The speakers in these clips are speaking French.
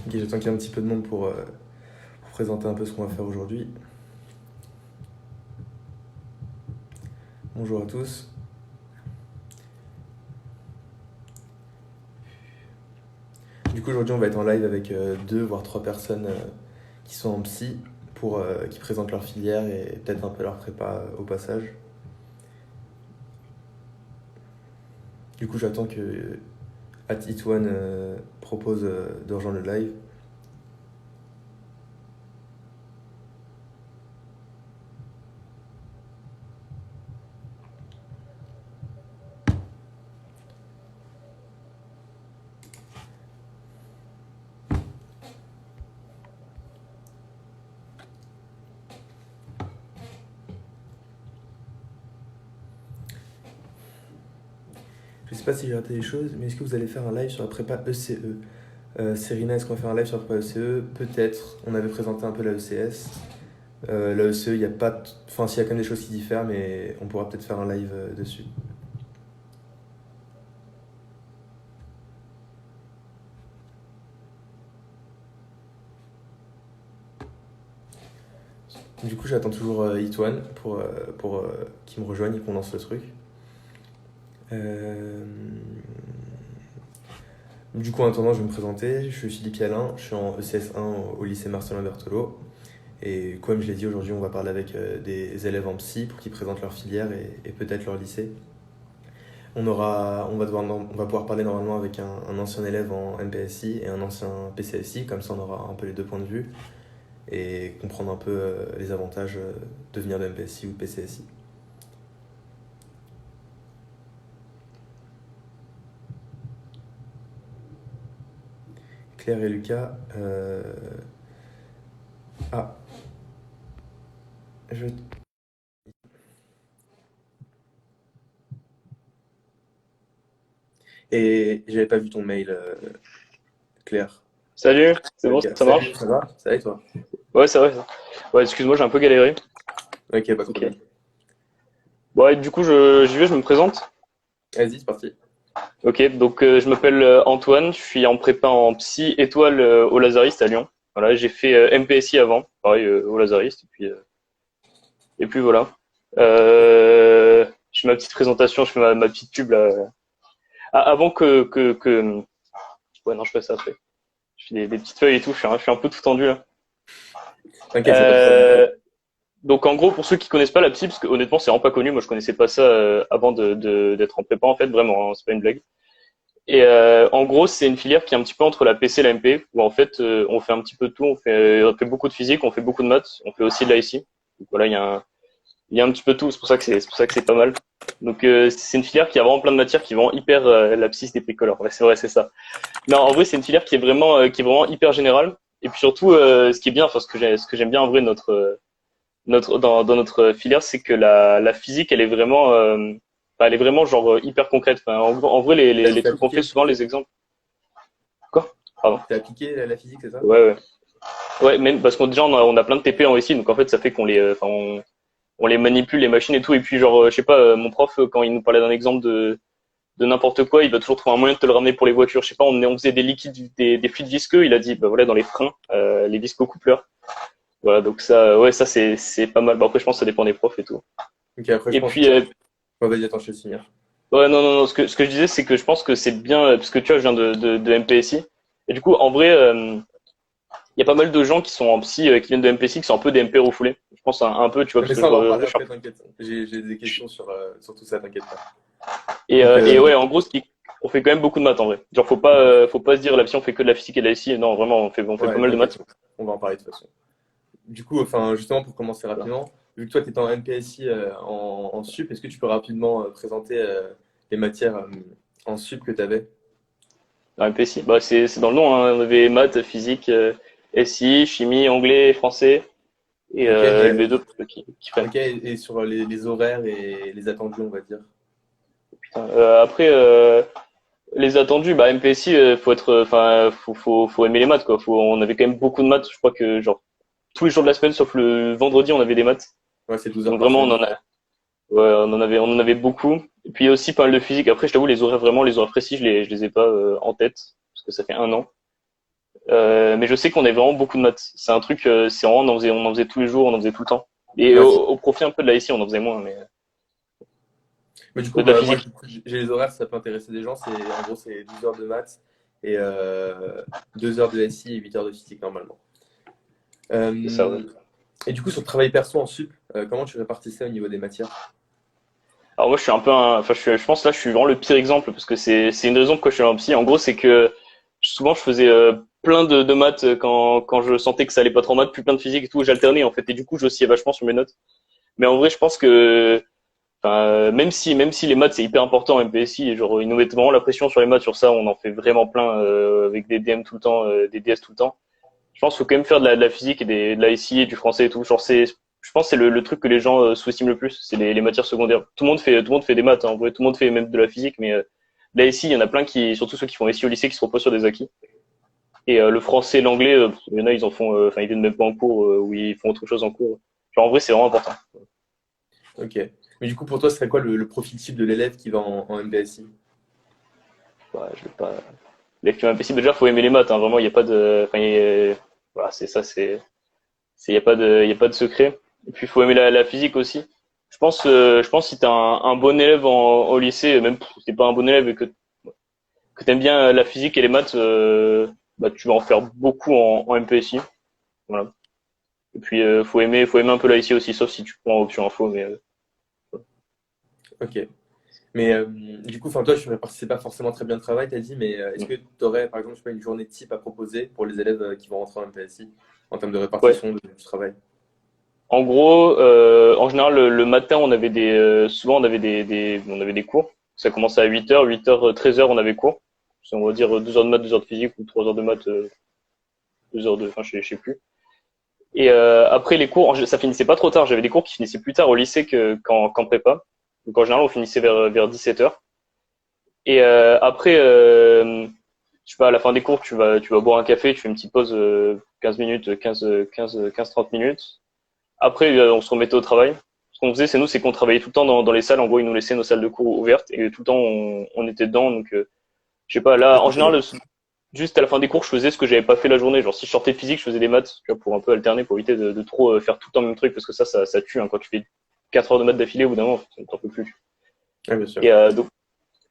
Ok, j'attends qu'il y ait un petit peu de monde pour présenter un peu ce qu'on va faire aujourd'hui. Bonjour à tous. Du coup, aujourd'hui, on va être en live avec deux voire trois personnes qui sont en psy qui présentent leur filière et peut-être un peu leur prépa au passage. Du coup, j'attends que @itone propose de rejoindre le live. Je sais pas si j'ai raté des choses, mais est-ce que vous allez faire un live sur la prépa ECE? Serena, est-ce qu'on va faire un live sur la prépa ECE? Peut-être. On avait présenté un peu la ECS. La ECE, il y a pas. Enfin, s'il y a quand même des choses qui diffèrent, mais on pourra peut-être faire un live dessus. Du coup, j'attends toujours Itouane pour qu'il me rejoigne et qu'on lance le truc. Euh, Du coup, en attendant, je vais me présenter. Je suis Philippe Yalin, je suis en ECS1 au lycée Marcelin Berthelot. Et comme je l'ai dit, aujourd'hui, on va parler avec des élèves en psy pour qu'ils présentent leur filière et peut-être leur lycée. On va pouvoir parler normalement avec un ancien élève en MPSI et un ancien PCSI, comme ça on aura un peu les deux points de vue et comprendre un peu les avantages de venir de MPSI ou de PCSI. Claire et Lucas. Ah, je... Et j'avais pas vu ton mail, Claire. Salut, c'est bon, Ok, ça salut, marche? ça va? Ça va et toi? Ouais, c'est vrai ça. Ouais, excuse-moi, j'ai un peu galéré. Ok, pas de Ok. problème. Ouais, du coup, j'y vais, je me présente. Vas-y, c'est parti. Ok, donc je m'appelle Antoine, je suis en prépa en psy étoile au Lazariste à Lyon. Voilà, j'ai fait MPSI avant, pareil au Lazariste, et puis voilà. Je fais ma petite présentation, je fais ma petite pub là. Ah, avant ouais, non, je fais ça après. Je fais des petites feuilles et tout, je suis un peu tout tendu là. T'inquiète, y a pas de problème. Euh, Donc en gros, pour ceux qui connaissent pas la psy, parce que honnêtement c'est vraiment pas connu, moi je connaissais pas ça avant d'être en prépa en fait, vraiment, hein, c'est pas une blague. Et en gros, c'est une filière qui est un petit peu entre la PC et la MP, où en fait on fait un petit peu de tout, on fait beaucoup de physique, on fait beaucoup de maths, on fait aussi de l'IC. Donc voilà, il y a un petit peu de tout, c'est pour ça que c'est pas mal. Donc c'est une filière qui a vraiment plein de matières qui vont hyper la psy c'est des bricoleurs. Ouais, c'est vrai, c'est ça. Non, en vrai, c'est une filière qui est vraiment hyper générale. Et puis surtout, ce qui est bien, enfin ce que j'aime bien en vrai dans notre filière, c'est que la physique, elle est vraiment genre hyper concrète. Enfin, en vrai, les T'as trucs qu'on appliqué fait la souvent, physique? les exemples. Quoi? Pardon. T'as appliqué la physique, c'est ça? Ouais, ouais. Ouais, même parce qu'on déjà on a plein de TP en ici, donc en fait ça fait on les manipule les machines et tout. Et puis genre, je sais pas, mon prof quand il nous parlait d'un exemple de n'importe quoi, il va toujours trouver un moyen de te le ramener pour les voitures. Je sais pas, on faisait des liquides, des fluides visqueux. Il a dit, bah voilà, dans les freins, les viscocoupleurs. Voilà, donc ça, ouais, ça c'est pas mal. Bon, après, je pense que ça dépend des profs et tout. Ok, après, je Et pense. puis, Ouais, vas-y, attends, je te signe. ouais, non, non, non. Ce que je disais, c'est que je pense que c'est bien, parce que tu vois, je viens de MPSI. Et du coup, en vrai, il y a pas mal de gens qui sont en psy, qui viennent de MPSI, qui sont un peu des MP refoulés. Je pense un peu, tu vois, Mais parce que ça, on va en je reparler suis un après, t'inquiète. J'ai des je- questions sur tout ça, t'inquiète pas. et ouais, en gros, on fait quand même beaucoup de maths, en vrai. Genre, faut pas se dire, la psy, on fait que de la physique et de la SI. Non, vraiment, on fait pas Ouais, mal de t'inquiète, maths. on va en parler de toute façon. Du coup, enfin, justement, pour commencer Voilà. rapidement, vu que toi, tu étais en MPSI en sup, est-ce que tu peux rapidement présenter les matières en sup que tu avais? Dans MPSI, bah, c'est dans le nom, hein. On avait maths, physique, SI, chimie, anglais, français, et Ok, LV2 pour ceux qui prennent. ok, et sur les horaires et les attendus, on va dire. Putain. Après, les attendus, bah MPSI, faut aimer les maths quoi. On avait quand même beaucoup de maths. Je crois que genre tous les jours de la semaine, sauf le vendredi, on avait des maths. Ouais, c'est 12 heures Donc par vraiment, semaine, je crois. ouais, on en avait beaucoup. Et puis aussi pas mal de physique. Après, je t'avoue, les horaires précis, je les ai pas en tête parce que ça fait un an. Mais je sais qu'on avait vraiment beaucoup de maths. C'est un truc, c'est vraiment, on en faisait tous les jours, on en faisait tout le temps. Et Ouais, au profit un peu de la SI, on en faisait moins, mais mais du coup, de la moi, physique, j'ai les horaires, ça peut intéresser des gens. En gros, c'est 12 heures de maths et 2 heures de SI et 8 heures de physique normalement. c'est ça, ouais. Euh, et du coup, sur le travail perso en sup, comment tu répartis ça au niveau des matières? Alors moi, je suis un peu enfin, je pense là, je suis vraiment le pire exemple parce que c'est une raison pourquoi je suis en psy. En gros, c'est que souvent, je faisais plein de maths quand je sentais que ça allait pas trop en maths, puis plein de physique et tout, j'alternais en fait. Et du coup, j'oscillais vachement sur mes notes. Mais en vrai, je pense que enfin, même si les maths c'est hyper important en MPSI, et genre ils nous mettent vraiment la pression sur les maths sur ça, on en fait vraiment plein avec des DM tout le temps, des DS tout le temps. Je pense qu'il faut quand même faire de la physique et de la SI et du français et tout. Genre je pense que c'est le truc que les gens sous-estiment le plus, c'est les matières secondaires. Tout le monde fait des maths, hein, en vrai, tout le monde fait même de la physique, mais la SI, il y en a plein qui, surtout ceux qui font SI au lycée, qui se reposent sur des acquis. Et le français, l'anglais, il y en a, ils en font, enfin ils viennent même pas en cours ou ils font autre chose en cours. Genre en vrai, c'est vraiment important. Ok. Mais du coup, pour toi, ce serait quoi le profil type de l'élève qui va en MPSI? Ouais, je vais pas. Lecture impossible. Déjà, faut aimer les maths. Hein. Vraiment, il y a pas de. Enfin, voilà, c'est ça. Il y a pas de secret. Et puis, il faut aimer la physique aussi. Je pense si t'es un bon élève au lycée, même si t'es pas un bon élève et que t'aimes bien la physique et les maths, bah, tu vas en faire beaucoup en MPSI. Voilà. Et puis, faut aimer un peu la IC aussi, sauf si tu prends option info, mais. Ok. Mais du coup, enfin, toi, je ne répartissais pas forcément très bien le travail, t'as dit, mais est-ce que tu aurais, par exemple, je sais pas, une journée type à proposer pour les élèves qui vont rentrer en MPSI en termes de Ouais. répartition du travail? En gros, en général, le matin, souvent on avait on avait des cours. Ça commençait à 8h, 8h, 13h, on avait cours. C'est, on va dire 2 heures de maths, 2 heures de physique ou 3 heures de maths, 2 heures enfin, je sais plus. Et après les cours, ça finissait pas trop tard. J'avais des cours qui finissaient plus tard au lycée qu'en prépa. Donc en général, on finissait vers 17h. Et après, je sais pas, à la fin des cours, tu vas boire un café, tu fais une petite pause 15 minutes, 30 minutes. Après, on se remettait au travail. Ce qu'on faisait, c'est qu'on travaillait tout le temps dans les salles. En gros, ils nous laissaient nos salles de cours ouvertes et tout le temps, on était dedans. Donc, je sais pas, là, en général, juste à la fin des cours, je faisais ce que j'avais pas fait la journée. Genre, si je sortais de physique, je faisais des maths, tu vois, pour un peu alterner, pour éviter de trop faire tout le temps le même truc, parce que ça tue, hein, quand tu fais 4 heures de maths d'affilée, au bout d'un moment, t'en peux plus. Oui, bien sûr. Et donc,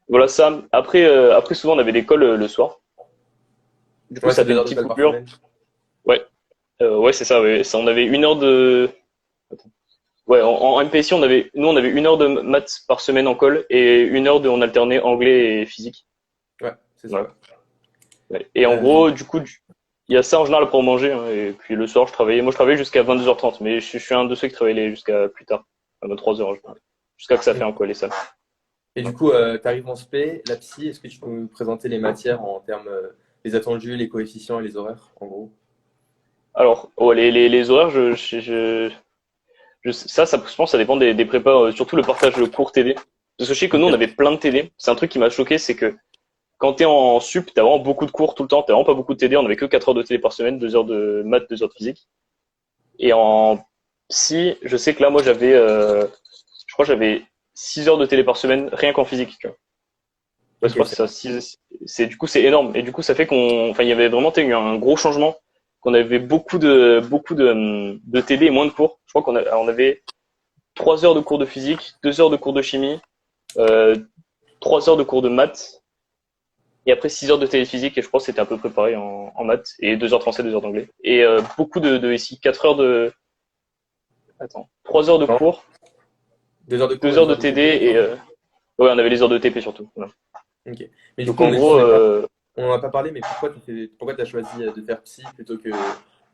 voilà ça. Après, souvent, on avait l'école le soir. Du coup, Ouais, ça c'est fait deux une heures de petite colle par coupure. semaine. Ouais, ouais, c'est ça, ouais. Ça, on avait 1 heure de. Ouais, en MPSI, nous, on avait 1 heure de maths par semaine en colle et 1 heure on alternait anglais et physique. Ouais, c'est ça, Voilà. ouais. Ouais. Et en Euh, gros, du coup, il y a ça en général pour manger. Hein, et puis le soir, moi, je travaillais jusqu'à 22h30, mais je suis un de ceux qui travaillait jusqu'à plus tard, à 23h, jusqu'à que ça ferme, quoi, les salles. et du coup, tu arrives en spé, la psy, est-ce que tu peux me présenter les matières en termes les attendus, les coefficients et les horaires, en gros? Alors, ouais, les horaires, je pense que ça dépend des prépas, surtout le partage de cours TD. Parce que je sais que nous, on Ok. avait plein de TD. C'est un truc qui m'a choqué, c'est que quand t'es en sup, t'as vraiment beaucoup de cours tout le temps, t'as vraiment pas beaucoup de TD, on avait que 4 heures de TD par semaine, 2 heures de maths, 2 heures de physique. Et en psy, je sais que là, moi, je crois que j'avais 6 heures de TD par semaine, rien qu'en physique, tu vois. Ouais, je Ok, crois que c'est ça, du coup, c'est énorme. Et du coup, ça fait enfin, il y avait vraiment eu un gros changement, qu'on avait beaucoup de TD et moins de cours. Je crois on avait 3 heures de cours de physique, 2 heures de cours de chimie, euh, 3 heures de cours de maths, et après 6 heures de téléphysique, et je crois que c'était à peu près pareil en maths, et 2 heures de français, 2 heures d'anglais. Et beaucoup de ici, 4 heures de. Attends, 3 heures de non, cours, 2 heures de cours 2 et heures deux de heures de TD, TP. et ouais, on avait les heures de TP surtout. Voilà. Ok. Mais du Donc coup, en gros, on n'en a pas parlé, mais pourquoi tu as choisi de faire psy plutôt que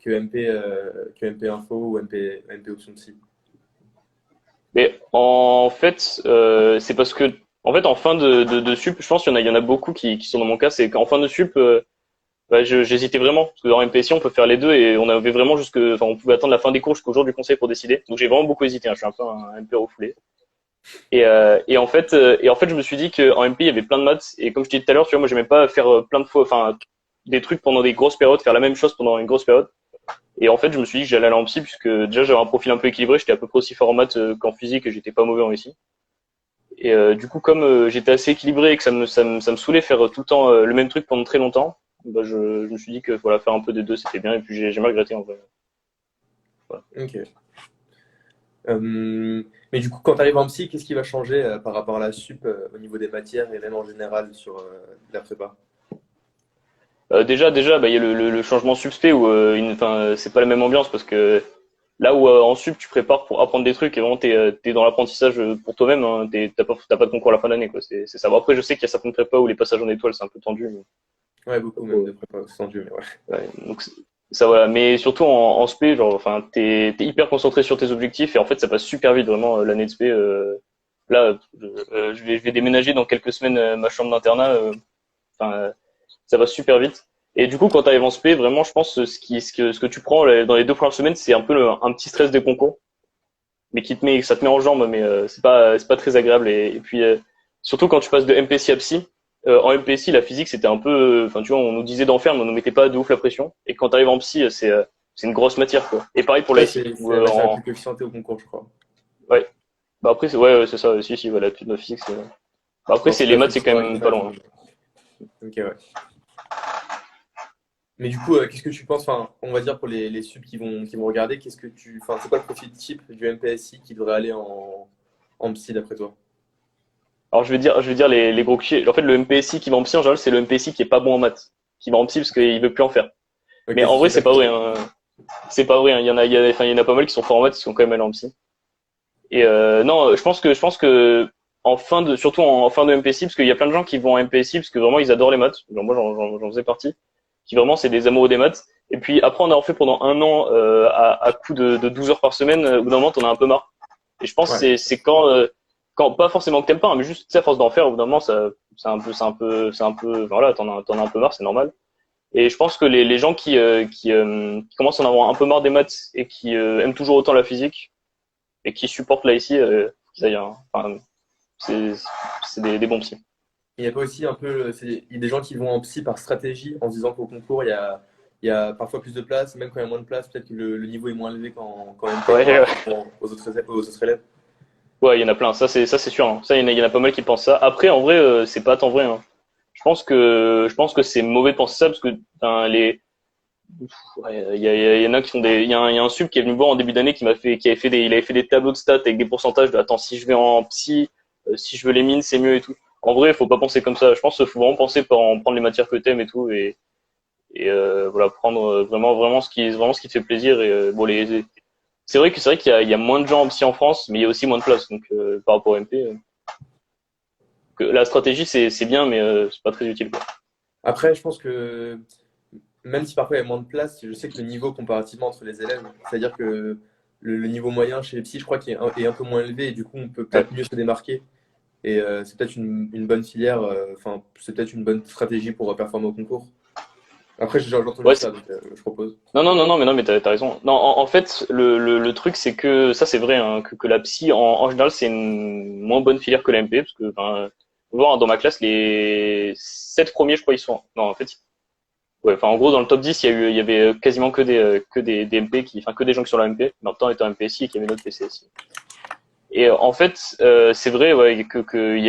MP Info ou MP Option Psy? mais en fait, c'est parce que, en fait, en fin de sup, je pense qu'il y en a beaucoup qui sont dans mon cas, c'est qu'en fin de sup, bah, j'hésitais vraiment, parce que dans MPSI, on peut faire les deux, et on avait vraiment enfin, on pouvait attendre la fin des cours jusqu'au jour du conseil pour décider. Donc j'ai vraiment beaucoup hésité, hein, je suis un peu un MP refoulé. Et en fait, je me suis dit qu'en MP, il y avait plein de maths, et comme je t'ai dit tout à l'heure, tu vois, moi, j'aimais pas faire plein de fois, enfin, des trucs pendant des grosses périodes, faire la même chose pendant une grosse période. Et en fait, je me suis dit que j'allais aller en psy, puisque déjà, j'avais un profil un peu équilibré, j'étais à peu près aussi fort en maths qu'en physique, et j'étais pas mauvais en ici. Et du coup, comme j'étais assez équilibré et que ça me saoulait faire tout le temps le même truc pendant très longtemps, bah, je me suis dit que voilà, faire un peu des deux, c'était bien, et puis j'ai jamais regretté en vrai. Voilà. Ok. Mais du coup, quand tu arrives en psy, qu'est-ce qui va changer par rapport à la sup au niveau des matières et même en général sur la prépa? Déjà, bah, il y a le changement subspé où c'est pas la même ambiance parce que là où en sup tu prépares pour apprendre des trucs et vraiment t'es dans l'apprentissage pour toi-même, hein, t'as pas de concours à la fin de l'année quoi. C'est ça. Bon, après je sais qu'il y a certaines prépas où les passages en étoile c'est un peu tendu. Ouais, beaucoup même de prépa tendu, mais ouais. Ouais, donc ça voilà. Mais surtout en spé, genre enfin t'es hyper concentré sur tes objectifs et en fait ça passe super vite vraiment l'année de spé. Là je vais déménager dans quelques semaines ma chambre d'internat. Enfin ça va super vite. Et du coup, quand tu arrives en spé, vraiment, je pense ce que tu prends dans les 2 premières semaines, c'est un peu un petit stress des concours, mais ça te met en jambes, mais c'est pas très agréable. Et puis surtout quand tu passes de MPC à psy, en MPC la physique c'était un peu, enfin tu vois, on nous disait d'en faire, mais on nous mettait pas de ouf la pression. Et quand tu arrives en psy, c'est une grosse matière quoi. Et pareil pour Ouais, l'IC. c'est la plus coefficientée au concours, je crois. Ouais. Bah après ouais, c'est ça. Si voilà, toute la physique c'est. Bah, après Bon, c'est c'est les pas fait maths, c'est le quand tour avec même les pas maths, loin. ok, ouais. Mais du coup, qu'est-ce que tu penses, enfin, on va dire pour les subs qui vont regarder, enfin, c'est quoi le profil type du MPSI qui devrait aller en psy d'après toi? Alors je vais dire les gros clichés. En fait, le MPSI qui va en psy en général, c'est le MPSI qui est pas bon en maths, qui va en psy parce qu'il veut plus en faire. Ok, Mais c'est en vrai, super. c'est pas vrai. Hein. C'est pas vrai. Hein. Il y en a pas mal qui sont forts en maths, qui sont quand même allés en psy. Et non, je pense que surtout en fin de MPSI, parce qu'il y a plein de gens qui vont en MPSI parce que vraiment ils adorent les maths. Genre moi, j'en faisais partie. Qui vraiment c'est des amoureux des maths. Et puis après en avoir fait pendant un an à coup de 12 heures par semaine, au bout d'un moment, t'en as un peu marre. Et je pense que Ouais. c'est quand pas forcément que t'aimes pas, hein, mais juste tu sais, à force d'en faire, au bout d'un moment, ça c'est un peu voilà, t'en as un peu marre, c'est normal. Et je pense que les gens qui commencent à en avoir un peu marre des maths et qui aiment toujours autant la physique et qui supportent là ici, qu'ils aillent, hein. Enfin, c'est c'est des bons psys. Il n'y a pas aussi un peu, il y a des gens qui vont en psy par stratégie en se disant qu'au concours, il y a parfois plus de place, même quand il y a moins de place, peut-être que le niveau est moins élevé qu'en MP Ouais, par rapport aux autres élèves. ouais, il y en a plein. Ça c'est sûr. Hein. Ça il y en a pas mal qui pensent ça. Après en vrai, c'est pas tant vrai. Hein. Je pense que c'est mauvais de penser ça parce que enfin, ouais, il y en a qui font il y a un sub qui est venu me voir en début d'année il avait fait des tableaux de stats avec des pourcentages de, attends, si je vais en psy, si je veux les mines, c'est mieux et tout. En vrai, faut pas penser comme ça. Je pense qu'il faut vraiment penser par en prendre les matières que t'aimes et tout et voilà, prendre vraiment vraiment ce qui te fait plaisir et bon c'est vrai qu'il y a moins de gens en psy en France, mais il y a aussi moins de place donc par rapport au MP que la stratégie c'est bien mais c'est pas très utile quoi. Après, je pense que même si parfois il y a moins de place, je sais que le niveau comparativement entre les élèves, c'est-à-dire que le niveau moyen chez les psys, je crois qu'il est un peu moins élevé et du coup, on peut Ouais. peut-être mieux se démarquer. Et c'est peut-être une bonne filière, enfin, c'est peut-être une bonne stratégie pour performer au concours. Après, j'ai entendu Ouais, ça, donc je propose. Non, mais t'as raison. Non, en fait, le truc, c'est que ça, c'est vrai, hein, que la psy, en général, c'est une moins bonne filière que la MP, parce que, enfin, faut voir, hein, dans ma classe, les 7 premiers, je crois, ils sont, non, en fait, ouais, enfin, en gros, dans le top 10, il y avait quasiment des MP enfin, que des gens qui sont la MP, mais en même temps, étant MPSI et qui avaient notre PCSI. Et en fait, c'est vrai, ouais, il y a il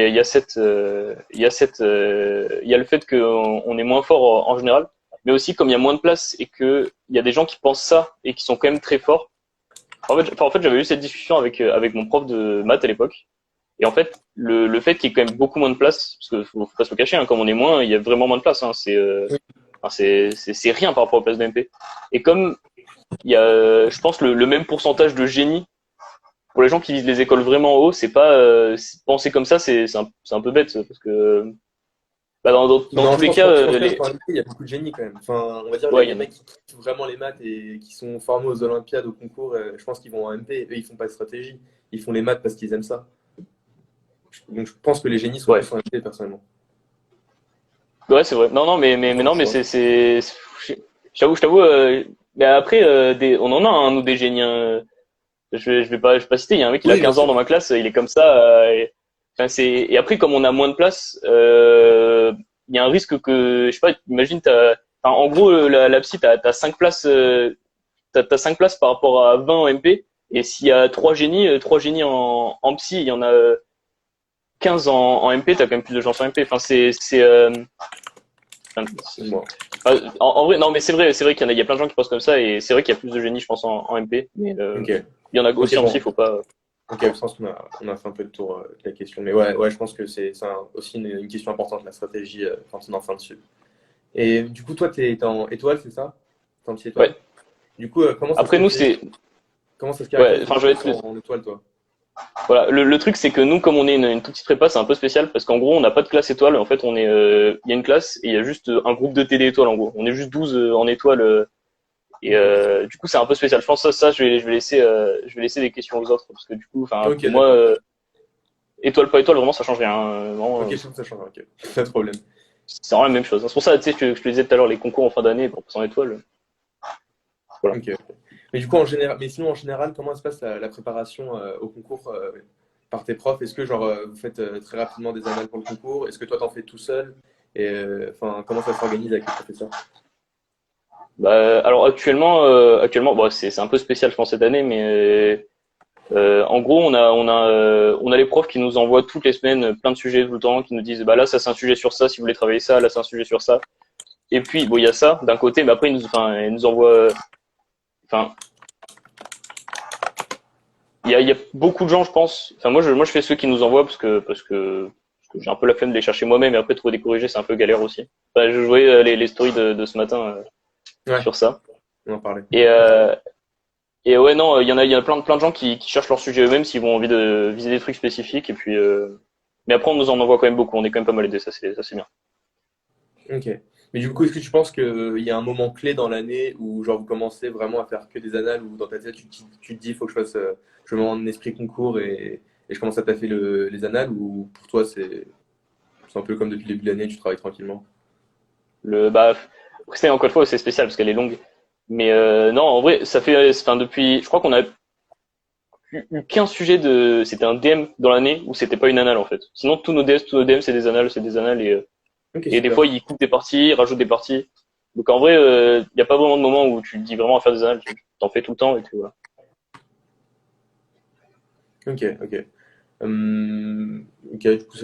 y a le fait qu'on est moins fort en général, mais aussi comme il y a moins de place et que il y a des gens qui pensent ça et qui sont quand même très forts. En fait, j'avais eu cette discussion avec mon prof de maths à l'époque. Et en fait, le fait qu'il y ait quand même beaucoup moins de place, parce que faut pas se le cacher, hein, comme on est moins, il y a vraiment moins de place. Hein, enfin, c'est rien par rapport aux places d'MP. Et comme il y a, je pense, le même pourcentage de génie pour les gens qui visent les écoles vraiment haut, c'est pas penser comme ça, c'est un peu bête parce que bah, dans Non, tous je les pense cas, qu'en fait, en réalité, il y a beaucoup de génie quand même. Enfin, on va dire ouais, il y les en a. mecs qui kiffent vraiment les maths et qui sont formés aux Olympiades, au concours, je pense qu'ils vont en MP. Eux, ils font pas de stratégie. Ils font les maths parce qu'ils aiment ça. Donc, je pense que les génies sont Ouais, plus en MP, personnellement. ouais, c'est vrai. Non, non, mais Enfin, non, tu mais vois. je t'avoue. Mais après, on en a un nous des génies. Hein. Je vais pas citer. Il y a un mec qui a Oui, bien 15 ans sûr. dans ma classe, il est comme ça. Enfin, et après, comme on a moins de place, il y a un risque que, je sais pas, imagine, enfin, en gros, la psy, t'as 5 places. T'as 5 places par rapport à 20 en MP. Et s'il y a trois génies en psy, il y en a 15 en MP, t'as quand même plus de chances en MP. Enfin, enfin, Bon. En vrai, non, mais c'est vrai qu'il y a plein de gens qui pensent comme ça, et c'est vrai qu'il y a plus de génie, je pense, en MP. Mais Ok, il y en a ok, aussi en psy, bon. faut pas. Ok, je pense qu'on a fait un peu le tour de la question. Mais ouais, je pense que c'est aussi une question importante, la stratégie, quand on est en fin dessus. Et du coup, toi, t'es en étoile, c'est ça? T'es en Ouais. étoile. Du coup, Après, nous, c'est. comment ça se Ouais, caractérise de enfin, je vais passer être. en étoile, toi? Voilà, le truc c'est que nous, comme on est une toute petite prépa, c'est un peu spécial parce qu'en gros, on n'a pas de classe étoile. En fait, il y a une classe et il y a juste un groupe de TD étoiles en gros. On est juste 12 en étoile Ok, du coup, c'est un peu spécial. Je pense que je vais laisser des questions aux autres parce que du coup, enfin, ok, pour moi, d'accord. étoile pas étoile, vraiment, ça change rien. Vraiment, Ok, je trouve que ça change, ok. Pas de problème. c'est vraiment la même chose. C'est pour ça, tu sais, que je te disais tout à l'heure, les concours en fin d'année pour passer en étoile. Voilà. Ok. Mais du coup, mais sinon, en général, comment se passe la préparation au concours par tes profs? Est-ce que, genre, vous faites très rapidement des annales pour le concours? Est-ce que toi, t'en fais tout seul? Et, enfin, comment ça s'organise avec les professeurs? Alors actuellement, bon, c'est un peu spécial, je pense, cette année, mais en gros, on a les profs qui nous envoient toutes les semaines plein de sujets tout le temps, qui nous disent, bah là, ça c'est un sujet sur ça, si vous voulez travailler ça, là c'est un sujet sur ça. Et puis, bon, il y a ça d'un côté, mais après, ils nous envoient, enfin, il y a beaucoup de gens, je pense. Enfin, moi, je fais ceux qui nous envoient parce que j'ai un peu la flemme de les chercher moi-même et après trouver des corrigés, c'est un peu galère aussi. Enfin, je jouais les stories de ce matin Ouais, sur ça. on en parlait. Et, euh, et ouais, non, il y a plein de gens qui cherchent leur sujet eux-mêmes s'ils ont envie de viser des trucs spécifiques. Et puis, mais après, on nous en envoie quand même beaucoup. On est quand même pas mal aidés, ça c'est bien. Ok. Mais du coup, est-ce que tu penses qu'il y a un moment clé dans l'année où, genre, vous commencez vraiment à faire que des annales ou dans ta tête, tu te dis, il faut que je me mets en esprit concours et je commence à taffer les annales ou pour toi, c'est un peu comme depuis le début de l'année, tu travailles tranquillement? Après, encore une fois, c'est spécial parce qu'elle est longue. Mais non, en vrai, ça fait, enfin, depuis, je crois qu'on a eu 15 sujets c'était un DM dans l'année où c'était pas une annale en fait. Sinon, tous nos DM, c'est des annales Ok, et des super. fois, ils coupent des parties, ils rajoutent des parties. Donc en vrai, il n'y a pas vraiment de moment où tu te dis vraiment à faire des annales, tu t'en fais tout le temps et puis voilà. Ok, ok. Ok, du coup,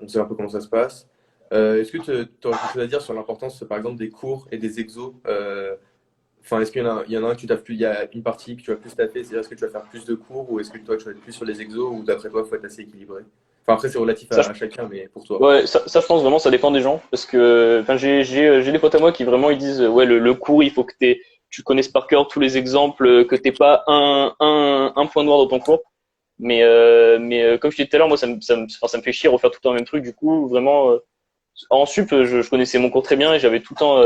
on sait un peu comment ça se passe. Est-ce que tu aurais quelque chose à dire sur l'importance, par exemple, des cours et des exos? Enfin, est-ce qu'il y en a un que tu taffes plus, il y a une partie que tu vas plus taffer, c'est-à-dire est-ce que tu vas faire plus de cours ou est-ce que toi tu vas être plus sur les exos ou d'après toi, il faut être assez équilibré? Enfin, après, c'est relatif Ça, à chacun, mais pour toi. ouais, ça, je pense vraiment, ça dépend des gens. Parce que, enfin, j'ai des potes à moi qui vraiment, ils disent, ouais, le cours, il faut que tu connaisses par cœur tous les exemples, que t'aies pas un point noir dans ton cours. Mais comme je disais tout à l'heure, moi, enfin, ça me fait chier refaire tout le temps le même truc. Du coup, vraiment, en sup, je connaissais mon cours très bien et j'avais tout le temps,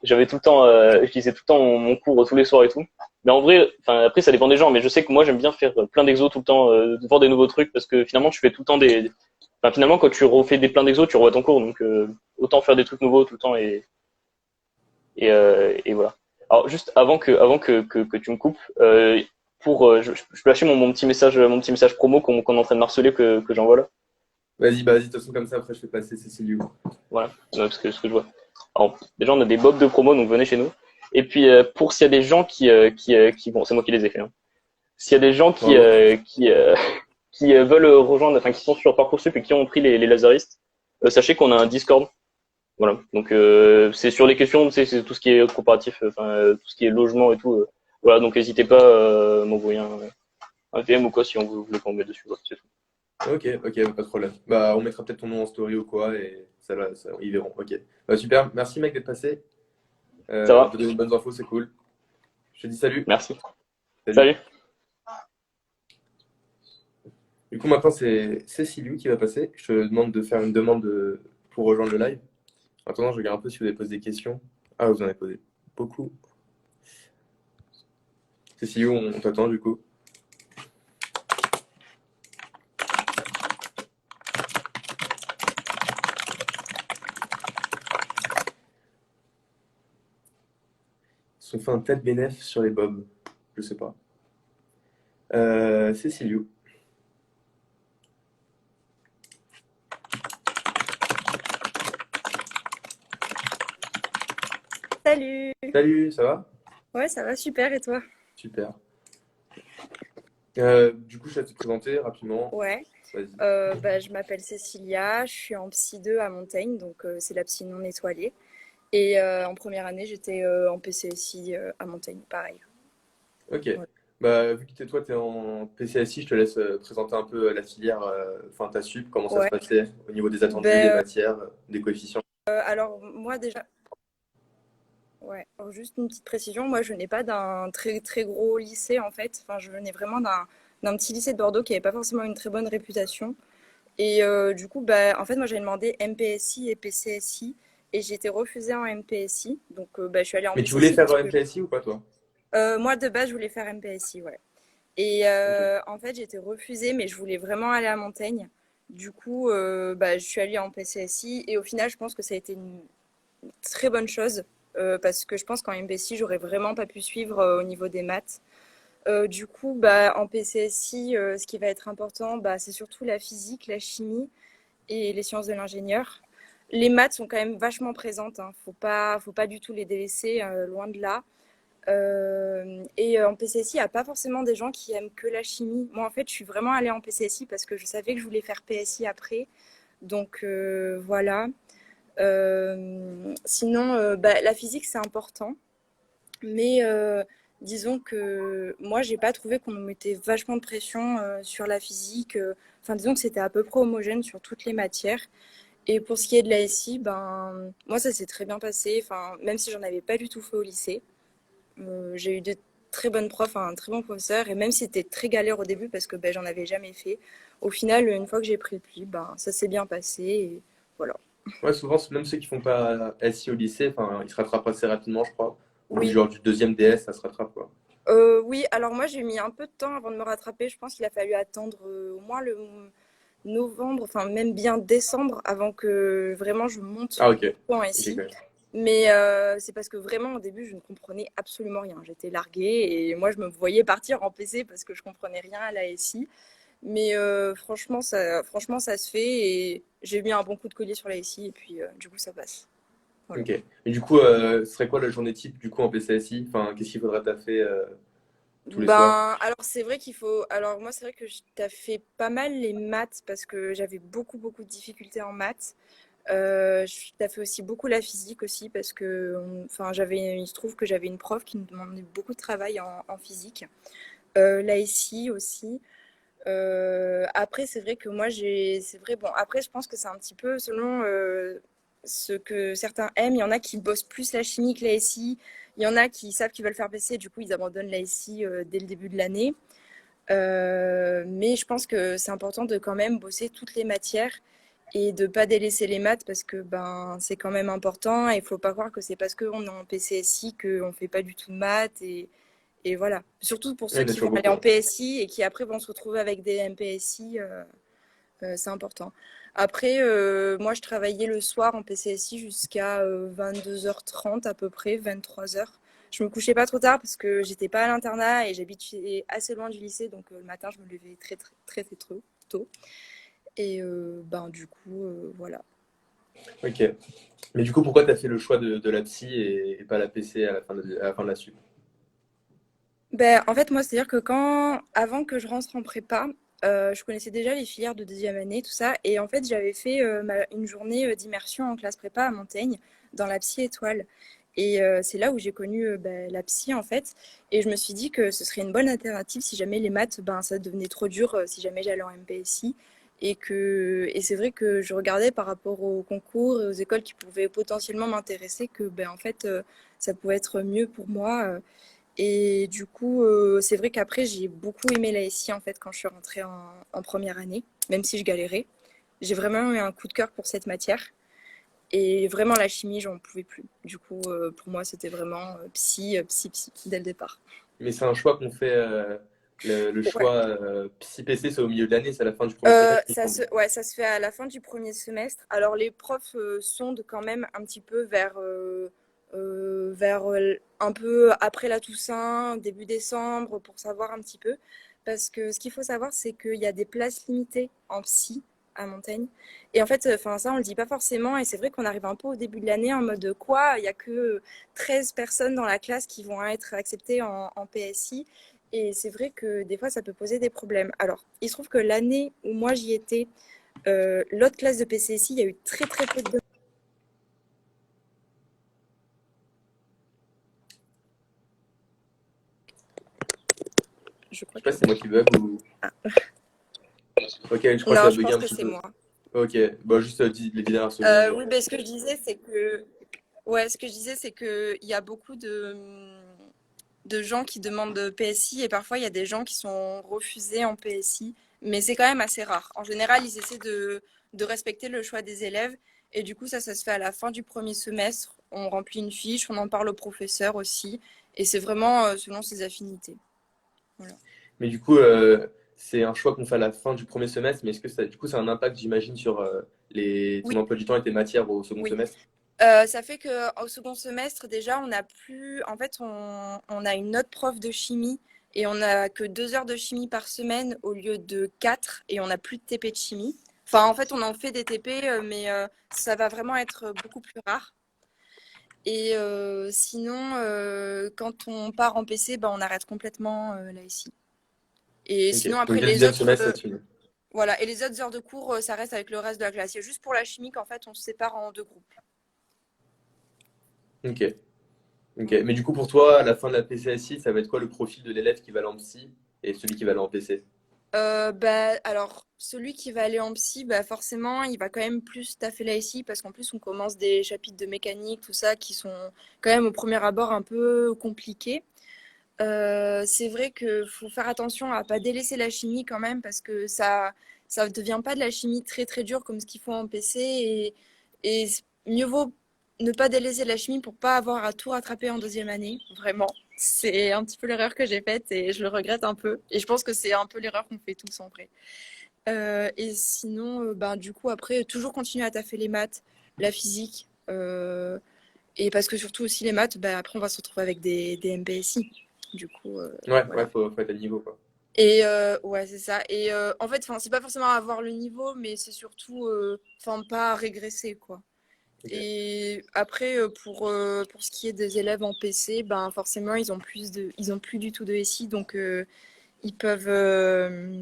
je lisais tout le temps mon cours tous les soirs et tout. Mais en vrai, enfin, après, ça dépend des gens. Mais je sais que moi, j'aime bien faire plein d'exos tout le temps, de voir des nouveaux trucs parce que finalement, tu fais tout le temps enfin, finalement, quand tu refais plein d'exos, tu revois ton cours. Donc, autant faire des trucs nouveaux tout le temps et voilà. Alors, juste que tu me coupes, je peux lâcher mon petit message promo qu'on est en train de marceler que j'envoie là. Vas-y, bah vas-y, de toute façon, comme ça, après, je fais passer Cécilie. Voilà, ce que je vois. Alors, déjà, on a des bobs de promo, donc venez chez nous. Et puis, pour s'il y a des gens bon, c'est moi qui les ai fait, hein. S'il y a des gens Bravo. qui veulent rejoindre, enfin, qui sont sur Parcoursup et qui ont pris les lazaristes, sachez qu'on a un Discord. Voilà. Donc, c'est sur les questions, tu sais, c'est tout ce qui est coopératif, enfin, tout ce qui est logement et tout. Voilà, donc n'hésitez pas à m'envoyer un DM ou quoi si on vous voulez qu'on mette dessus. Voilà, c'est tout. Ok, ok, pas de problème. Bah, on mettra peut-être ton nom en story ou quoi et ils verront. Ok. Bah, super. Merci, mec, d'être passé. Ça De va? donner de bonnes infos, c'est cool. Je te dis salut. Merci. Salut. Salut. Du coup, maintenant, c'est Cécilie qui va passer. Je te demande de faire une demande pour rejoindre le live. En attendant, je regarde un peu si vous avez posé des questions. Ah, vous en avez posé beaucoup. Cécilie, on t'attend du coup. Ils se sont fait un tel bénéf sur les bobs. Je sais pas. Cécilie. Salut! Salut, ça va? Ouais, ça va super et toi? Super. Du coup, je vais te présenter rapidement. Ouais, Vas-y. je m'appelle Cécilia, je suis en psy 2 à Montaigne, donc c'est la psy non étoilée. Et en première année, j'étais en PCSI à Montaigne, pareil. Ok. Voilà. Bah, vu que toi, tu es en PCSI, je te laisse présenter un peu la filière, enfin ta sup, comment ça se Ouais. passait au niveau des attendus, des Ben, matières, des coefficients. alors, moi, déjà, ouais, alors, juste une petite précision. Moi, je n'ai pas d'un très, très gros lycée, en fait. Enfin, je venais vraiment d'un petit lycée de Bordeaux qui n'avait pas forcément une très bonne réputation. Et du coup, bah, en fait, moi, j'avais demandé MPSI et PCSI. Et j'ai été refusée en MPSI. Donc, bah, je suis allée en Mais tu voulais PCSI faire parce que MPSI ou pas, toi? moi, de base, je voulais faire MPSI, ouais. Et Ok. en fait, j'ai été refusée, mais je voulais vraiment aller à Montaigne. Du coup, bah, je suis allée en PCSI. Et au final, je pense que ça a été une très bonne chose. Parce que je pense qu'en MPSI, j'aurais vraiment pas pu suivre au niveau des maths. Du coup, bah, en PCSI, ce qui va être important, bah, c'est surtout la physique, la chimie et les sciences de l'ingénieur. Les maths sont quand même vachement présentes, hein. Faut pas du tout les délaisser, loin de là. Et en PCSI, il n'y a pas forcément des gens qui aiment que la chimie. Moi, en fait, je suis vraiment allée en PCSI parce que je savais que je voulais faire PSI après. Donc voilà. Sinon, bah, la physique, c'est important. Mais disons que moi, j'ai pas trouvé qu'on nous mettait vachement de pression sur la physique. Enfin, disons que c'était à peu près homogène sur toutes les matières. Et pour ce qui est de la SI, ben, moi, ça s'est très bien passé. Enfin, même si j'en avais pas du tout fait au lycée. J'ai eu de très bonnes profs, un très bon professeur. Et même si c'était très galère au début parce que ben, j'en avais jamais fait, au final, une fois que j'ai pris le pli, ben, ça s'est bien passé. Et voilà. Ouais, souvent, même ceux qui font pas SI au lycée, enfin, ils se rattrapent assez rapidement, je crois. Au bout du Oui. genre du deuxième DS, ça se rattrape, quoi. Oui, alors moi j'ai mis un peu de temps avant de me rattraper. Je pense qu'il a fallu attendre au moins le novembre, enfin même bien décembre, avant que vraiment je monte Ah, ok. en Ok, SI. quand même. Mais c'est parce que vraiment au début je ne comprenais absolument rien. J'étais larguée et moi je me voyais partir en PC parce que je comprenais rien à la SI. Mais franchement ça se fait et j'ai mis un bon coup de collier sur la SI et puis du coup ça passe. Voilà. Ok. Et du coup, ce serait quoi la journée type, du coup, en PCSI? Enfin, qu'est-ce qu'il faudrait taffer tous les soirs? Ben, alors c'est vrai qu'il faut. Alors moi, c'est vrai que je t'ai fait pas mal les maths parce que j'avais beaucoup, beaucoup de difficultés en maths. Je t'ai fait aussi beaucoup la physique aussi parce que, enfin, il se trouve que j'avais une prof qui me demandait beaucoup de travail en physique. La SI aussi. Après, c'est vrai que moi, c'est vrai. Bon, après, je pense que c'est un petit peu selon ce que certains aiment. Il y en a qui bossent plus la chimie que la SI. Il y en a qui savent qu'ils veulent faire PC, du coup, ils abandonnent la SI dès le début de l'année. Mais je pense que c'est important de quand même bosser toutes les matières et de pas délaisser les maths parce que ben c'est quand même important et il faut pas croire que c'est parce qu'on est en PCSI qu'on fait pas du tout de maths et voilà. Surtout pour Ouais, ceux il y en a qui toujours vont aller beaucoup, en ouais. PSI et qui après vont se retrouver avec des MPSI, c'est important. Après, moi je travaillais le soir en PCSI jusqu'à 22h30 à peu près, 23h. Je me couchais pas trop tard parce que j'étais pas à l'internat et j'habitais assez loin du lycée, donc le matin je me levais très très très, très tôt. Et ben du coup, voilà. Ok. Mais du coup, pourquoi tu as fait le choix de la psy et pas la PC à la fin de la sup? Ben, en fait, moi, c'est-à-dire que avant que je rentre en prépa, je connaissais déjà les filières de deuxième année, tout ça. Et en fait, j'avais fait une journée d'immersion en classe prépa à Montaigne, dans la psy étoile. Et c'est là où j'ai connu ben, la psy, en fait. Et je me suis dit que ce serait une bonne alternative si jamais les maths, ben, ça devenait trop dur, si jamais j'allais en MPSI. Et c'est vrai que je regardais par rapport aux concours et aux écoles qui pouvaient potentiellement m'intéresser que, ben, en fait, ça pouvait être mieux pour moi. Et du coup, c'est vrai qu'après, j'ai beaucoup aimé la SI en fait quand je suis rentrée en première année, même si je galérais. J'ai vraiment eu un coup de cœur pour cette matière. Et vraiment, la chimie, j'en pouvais plus. Du coup, pour moi, c'était vraiment psy, dès le départ. Mais c'est un choix qu'on fait, le Ouais. choix psy PC, c'est au milieu de l'année, c'est à la fin du premier semestre, il me semble. Ouais, ça se fait à la fin du premier semestre. Alors, les profs sondent quand même un petit peu vers un peu après la Toussaint, début décembre, pour savoir un petit peu. Parce que ce qu'il faut savoir, c'est qu'il y a des places limitées en psy à Montaigne. Et en fait, enfin, ça, on le dit pas forcément. Et c'est vrai qu'on arrive un peu au début de l'année en mode quoi, il y a que 13 personnes dans la classe qui vont être acceptées en PSI. Et c'est vrai que des fois, ça peut poser des problèmes. Alors, il se trouve que l'année où moi j'y étais, l'autre classe de PCSI, il y a eu très très peu de Je Je crois sais pas que... si c'est moi qui bug ou. Ah. Ok, je crois que ça Non, a je bugué pense un que petit c'est peu. moi. Ok, bah juste les 10 dernières secondes. Oui, ben, ce que je disais, c'est que... Ouais, ce que je disais, c'est qu'il y a beaucoup de gens qui demandent de PSI et parfois il y a des gens qui sont refusés en PSI, mais c'est quand même assez rare. En général, ils essaient de respecter le choix des élèves et du coup, ça se fait à la fin du premier semestre. On remplit une fiche, on en parle au professeur aussi et c'est vraiment selon ses affinités. Voilà. Mais du coup, c'est un choix qu'on fait à la fin du premier semestre, mais est-ce que ça, du coup, ça a un impact, j'imagine, sur ton Oui, emploi du temps et tes matières au second oui. semestre? Ça fait qu'au second semestre, déjà, on n'a plus. En fait, on a une autre prof de chimie et on n'a que 2 heures de chimie par semaine au lieu de 4 et on n'a plus de TP de chimie. Enfin, en fait, on en fait des TP, mais ça va vraiment être beaucoup plus rare. Et sinon, quand on part en PC, bah, on arrête complètement la SI. Et Ok, sinon, donc après, dès le les deuxième autres, semestre, ça se finit. voilà. Et les autres heures de cours, ça reste avec le reste de la classe. Il y a juste pour la chimie qu'en fait, on se sépare en 2 groupes. Ok, ok. Mais du coup, pour toi, à la fin de la PCSI, ça va être quoi le profil de l'élève qui va aller en psy et celui qui va aller en PC? Bah, alors, celui qui va aller en psy, bah, forcément, il va quand même plus taffer là ici parce qu'en plus, on commence des chapitres de mécanique, tout ça, qui sont quand même au premier abord un peu compliqués. C'est vrai qu'il faut faire attention à pas délaisser la chimie quand même parce que ça devient pas de la chimie très très dure comme ce qu'il faut en PC et mieux vaut ne pas délaisser la chimie pour pas avoir à tout rattraper en deuxième année, vraiment. C'est un petit peu l'erreur que j'ai faite et je le regrette un peu. Et je pense que c'est un peu l'erreur qu'on fait tous en vrai. Et sinon, ben, du coup, après, toujours continuer à taffer les maths, la physique. Et parce que surtout aussi les maths, bah, après, on va se retrouver avec des MPSI. Du coup, Ouais, ouais, voilà. faut être à niveau, quoi. Et ouais, c'est ça. Et en fait, c'est pas forcément avoir le niveau, mais c'est surtout pas régresser, quoi. Ok. Et après, pour ce qui est des élèves en PC, ben forcément, ils ont plus du tout de SI, donc ils peuvent, euh,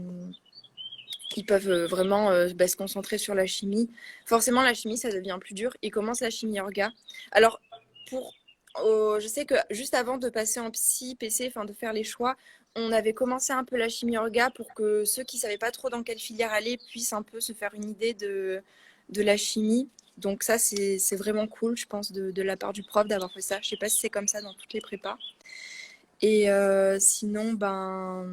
ils peuvent vraiment bah, se concentrer sur la chimie. Forcément, la chimie, ça devient plus dur. Ils commencent la chimie orga. Alors, pour, je sais que juste avant de passer en psy, PC, enfin de faire les choix, on avait commencé un peu la chimie orga pour que ceux qui savaient pas trop dans quelle filière aller puissent un peu se faire une idée de la chimie. Donc ça, c'est vraiment cool, je pense, de la part du prof d'avoir fait ça. Je sais pas si c'est comme ça dans toutes les prépas. Et sinon, ben,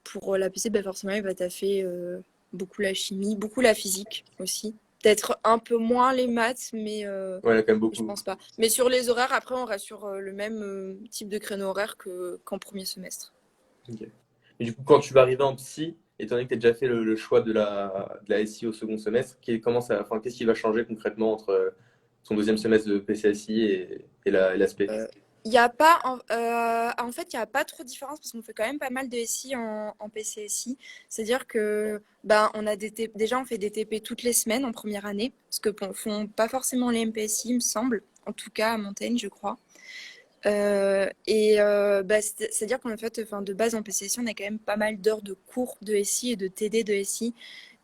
pour la PC, ben forcément, il va taffer beaucoup la chimie, beaucoup la physique aussi. Peut-être un peu moins les maths, mais Ouais, il y en a quand même je beaucoup. pense pas. Mais sur les horaires, après, on reste sur le même type de créneau horaire qu'en premier semestre. Ok. Et du coup, quand tu vas arriver en psy, étant donné que tu as déjà fait le choix de la SI au second semestre, qu'est-ce qui va changer concrètement entre ton deuxième semestre de PCSI et l'aspect? Il y a pas, en fait, il n'y a pas trop de différence parce qu'on fait quand même pas mal de SI en PCSI. C'est-à-dire que ben, on a déjà on fait des TP toutes les semaines en première année, ce que font pas forcément les MPSI, il me semble. En tout cas, à Montaigne, je crois. Bah, c'est-à-dire qu'en fait, enfin, de base en PCSI, on a quand même pas mal d'heures de cours de SI et de TD de SI.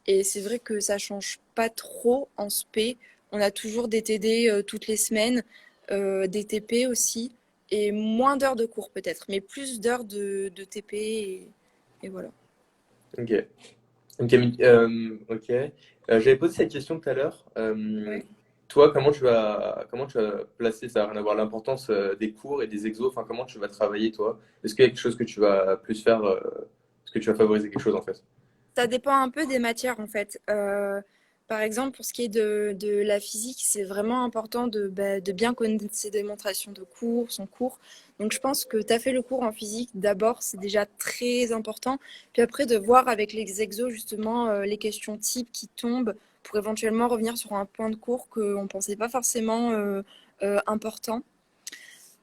Et c'est vrai que ça change pas trop en SP. On a toujours des TD toutes les semaines, des TP aussi, et moins d'heures de cours peut-être, mais plus d'heures de TP et voilà. Ok. Ok. Ok. J'avais posé cette question tout à l'heure. Ouais. Toi, comment tu vas placer, ça n'a rien à voir, l'importance des cours et des exos, enfin, comment tu vas travailler, toi? Est-ce qu'il y a quelque chose que tu vas plus faire, est-ce que tu vas favoriser quelque chose, en fait? Ça dépend un peu des matières en fait. Par exemple, pour ce qui est de la physique, c'est vraiment important de bien connaître ses démonstrations de cours, son cours. Donc je pense que tu as fait le cours en physique d'abord, c'est déjà très important. Puis après, de voir avec les exos justement les questions types qui tombent pour éventuellement revenir sur un point de cours qu'on ne pensait pas forcément important.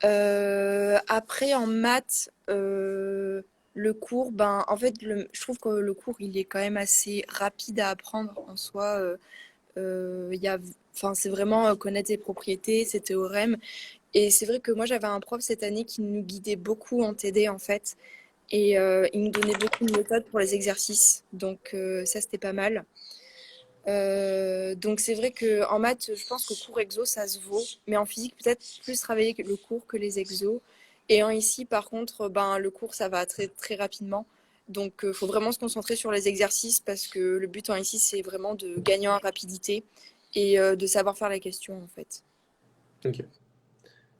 Après, en maths, le cours, ben, en fait, je trouve que le cours, il est quand même assez rapide à apprendre en soi. Il y a, enfin, c'est vraiment connaître ses propriétés, ses théorèmes. Et c'est vrai que moi, j'avais un prof cette année qui nous guidait beaucoup en TD, en fait. Et il nous donnait beaucoup de méthodes pour les exercices. Donc, ça, c'était pas mal. Donc c'est vrai que en maths, je pense que cours exo, ça se vaut, mais en physique, peut-être plus travailler le cours que les exos. Et en ici, par contre, ben, le cours, ça va très, très rapidement. Donc, il faut vraiment se concentrer sur les exercices parce que le but en ici, c'est vraiment de gagner en rapidité et de savoir faire les questions, en fait. Ok.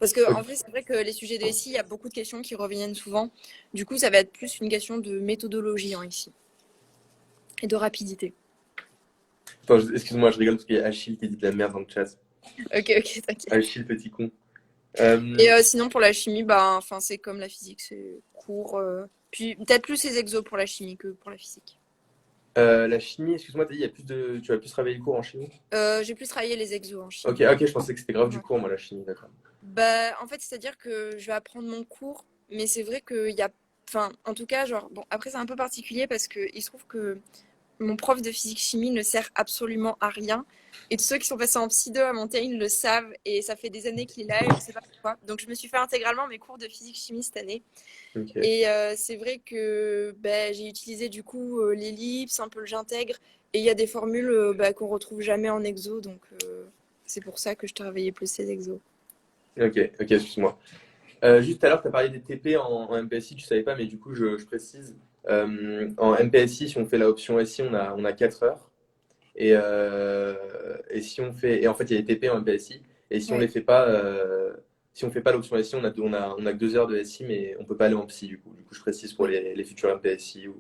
Parce que, Ok. en vrai, c'est vrai que les sujets de ici, il y a beaucoup de questions qui reviennent souvent. Du coup, ça va être plus une question de méthodologie en ici et de rapidité. Attends, excuse-moi, je rigole parce qu'il y a Achille qui dit de la merde dans le chat. Ok, ok, t'inquiète. Achille, petit con. Et sinon, pour la chimie, bah, enfin, c'est comme la physique, c'est court. Puis peut-être plus les exos pour la chimie que pour la physique. La chimie, excuse-moi, t'as dit, il y a plus de... tu vas plus travailler le cours en chimie? J'ai plus travaillé les exos en Ok, chimie. ok, je pensais que c'était grave du Ouais. cours, moi, la chimie, d'accord. Bah, en fait, c'est-à-dire que je vais apprendre mon cours, mais c'est vrai qu'il y a. Enfin, en tout cas, genre, bon, après, c'est un peu particulier parce que il se trouve que mon prof de physique-chimie ne sert absolument à rien. Et tous ceux qui sont passés en psy 2 à Montaigne le savent, et ça fait des années qu'il est là, et je sais pas pourquoi. Donc, je me suis fait intégralement mes cours de physique-chimie cette année. Ok. Et c'est vrai que ben, j'ai utilisé du coup l'ellipse, un peu le j'intègre, et il y a des formules bah, qu'on retrouve jamais en exo, donc c'est pour ça que je travaillais plus ces exos. Ok, ok, excuse-moi. Juste tout à l'heure, tu as parlé des TP en MPSI, tu savais pas, mais du coup, je précise. En MPSI, si on fait la option SI, on a 4 heures. Et si on fait, et en fait, il y a les TP en MPSI. Et si on Ouais. les fait pas, si on fait pas l'option SI, on a que 2 heures de SI, mais on peut pas aller en psy du coup. Du coup, je précise pour Oui. les futurs MPSI ou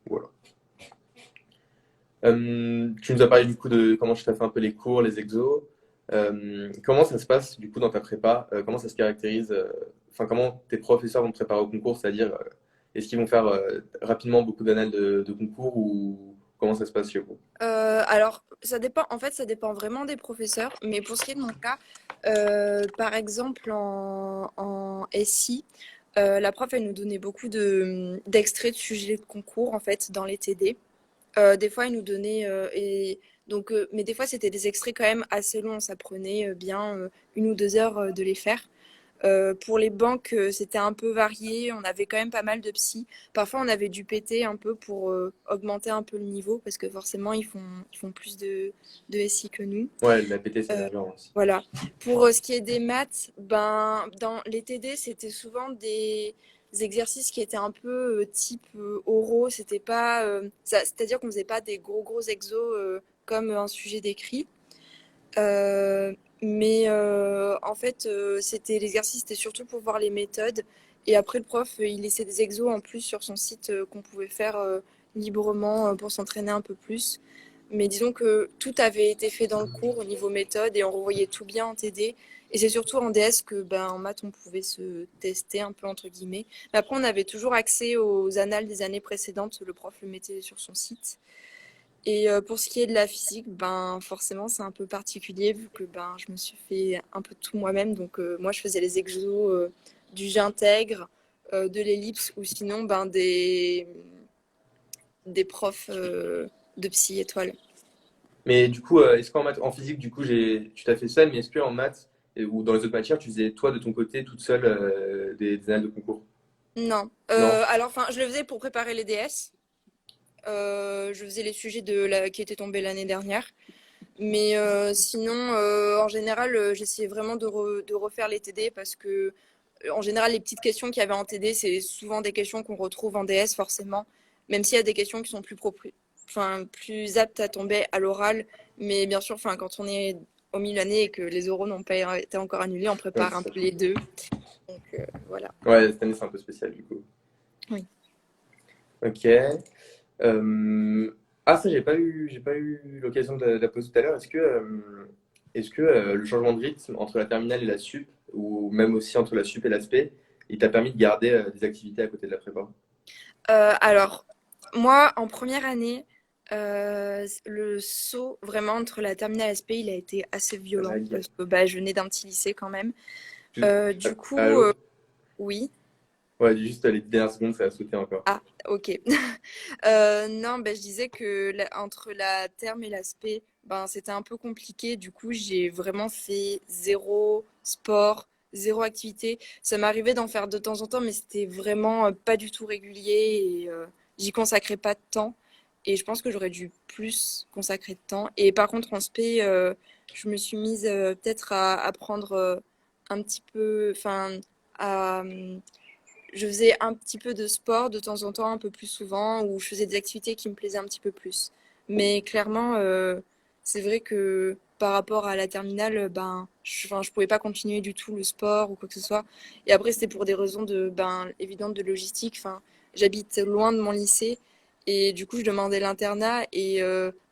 voilà. Tu nous as parlé du coup de comment tu as fait un peu les cours, les exos. Comment ça se passe du coup dans ta prépa? Comment ça se caractérise? Enfin, comment tes professeurs vont te préparer au concours? C'est-à-dire, est-ce qu'ils vont faire rapidement beaucoup d'annales de concours ou comment ça se passe chez vous? Alors, ça dépend, en fait, ça dépend vraiment des professeurs, mais pour ce qui est de mon cas, par exemple en SI, la prof, elle nous donnait beaucoup d'extraits de sujets de concours, en fait, dans les TD. Des fois, elle nous donnait, mais des fois, c'était des extraits quand même assez longs, ça prenait bien 1 ou 2 heures de les faire. Pour les banques, c'était un peu varié. On avait quand même pas mal de psy. Parfois, on avait dû péter un peu pour augmenter un peu le niveau parce que forcément, ils font plus de SI que nous. Ouais, la PT, c'est Euh, énervant aussi. voilà. Pour ce qui est des maths, ben, dans les TD, c'était souvent des exercices qui étaient un peu type oraux. C'était pas, c'est-à-dire qu'on faisait pas des gros gros exos comme un sujet d'écrit. Euh, mais en fait, c'était l'exercice, c'était surtout pour voir les méthodes. Et après, le prof, il laissait des exos en plus sur son site qu'on pouvait faire librement pour s'entraîner un peu plus. Mais disons que tout avait été fait dans le cours au niveau méthode et on revoyait tout bien en TD. Et c'est surtout en DS que, ben, en maths, on pouvait se tester un peu entre guillemets. Mais après, on avait toujours accès aux annales des années précédentes. Le prof le mettait sur son site. Et pour ce qui est de la physique, ben forcément c'est un peu particulier vu que ben je me suis fait un peu tout moi-même. Donc moi je faisais les exos du j'intègre, de l'ellipse ou sinon ben des profs de psy étoile. Mais du coup, est-ce qu'en maths, en physique, du coup, tu t'as fait seul, mais est-ce qu'en maths ou dans les autres matières, tu faisais toi de ton côté, toute seule, des annales de concours? Non. Non? Alors enfin je le faisais pour préparer les DS. Je faisais les sujets qui étaient tombés l'année dernière. Mais sinon, en général, j'essayais vraiment de refaire les TD parce que, en général, les petites questions qu'il y avait en TD, c'est souvent des questions qu'on retrouve en DS, forcément. Même s'il y a des questions qui sont enfin, plus aptes à tomber à l'oral. Mais bien sûr, enfin, quand on est au milieu de l'année et que les oraux n'ont pas été encore annulés, on Ouais, prépare c'est un ça, peu je les comprends. deux. Donc, voilà. Ouais, cette année, c'est un peu spécial, du coup. Oui. Ok. Ah, ça, j'ai pas eu l'occasion de la poser tout à l'heure. Est-ce que le changement de rythme entre la terminale et la sup, ou même aussi entre la sup et l'aspect, il t'a permis de garder des activités à côté de la prépa? Alors, moi, en première année, le saut vraiment entre la terminale SP, il a été assez violent Lag. parce que bah, je venais d'un petit lycée quand même. Du coup, Allô? oui. Ouais, juste les 10 dernières secondes, ça a sauté encore. Ah, ok. Non, ben, je disais que entre la terme et l'aspect, ben, c'était un peu compliqué. Du coup, j'ai vraiment fait zéro sport, zéro activité. Ça m'arrivait d'en faire de temps en temps, mais c'était vraiment pas du tout régulier et j'y consacrais pas de temps. Et je pense que j'aurais dû plus consacrer de temps. Et par contre, en spé, je me suis mise peut-être à apprendre un petit peu, enfin, je faisais un petit peu de sport de temps en temps, un peu plus souvent, ou je faisais des activités qui me plaisaient un petit peu plus. Mais clairement, c'est vrai que par rapport à la terminale, ben, enfin, je pouvais pas continuer du tout le sport ou quoi que ce soit. Et après, c'était pour des raisons évidentes de logistique. Enfin, j'habite loin de mon lycée et du coup, je demandais l'internat et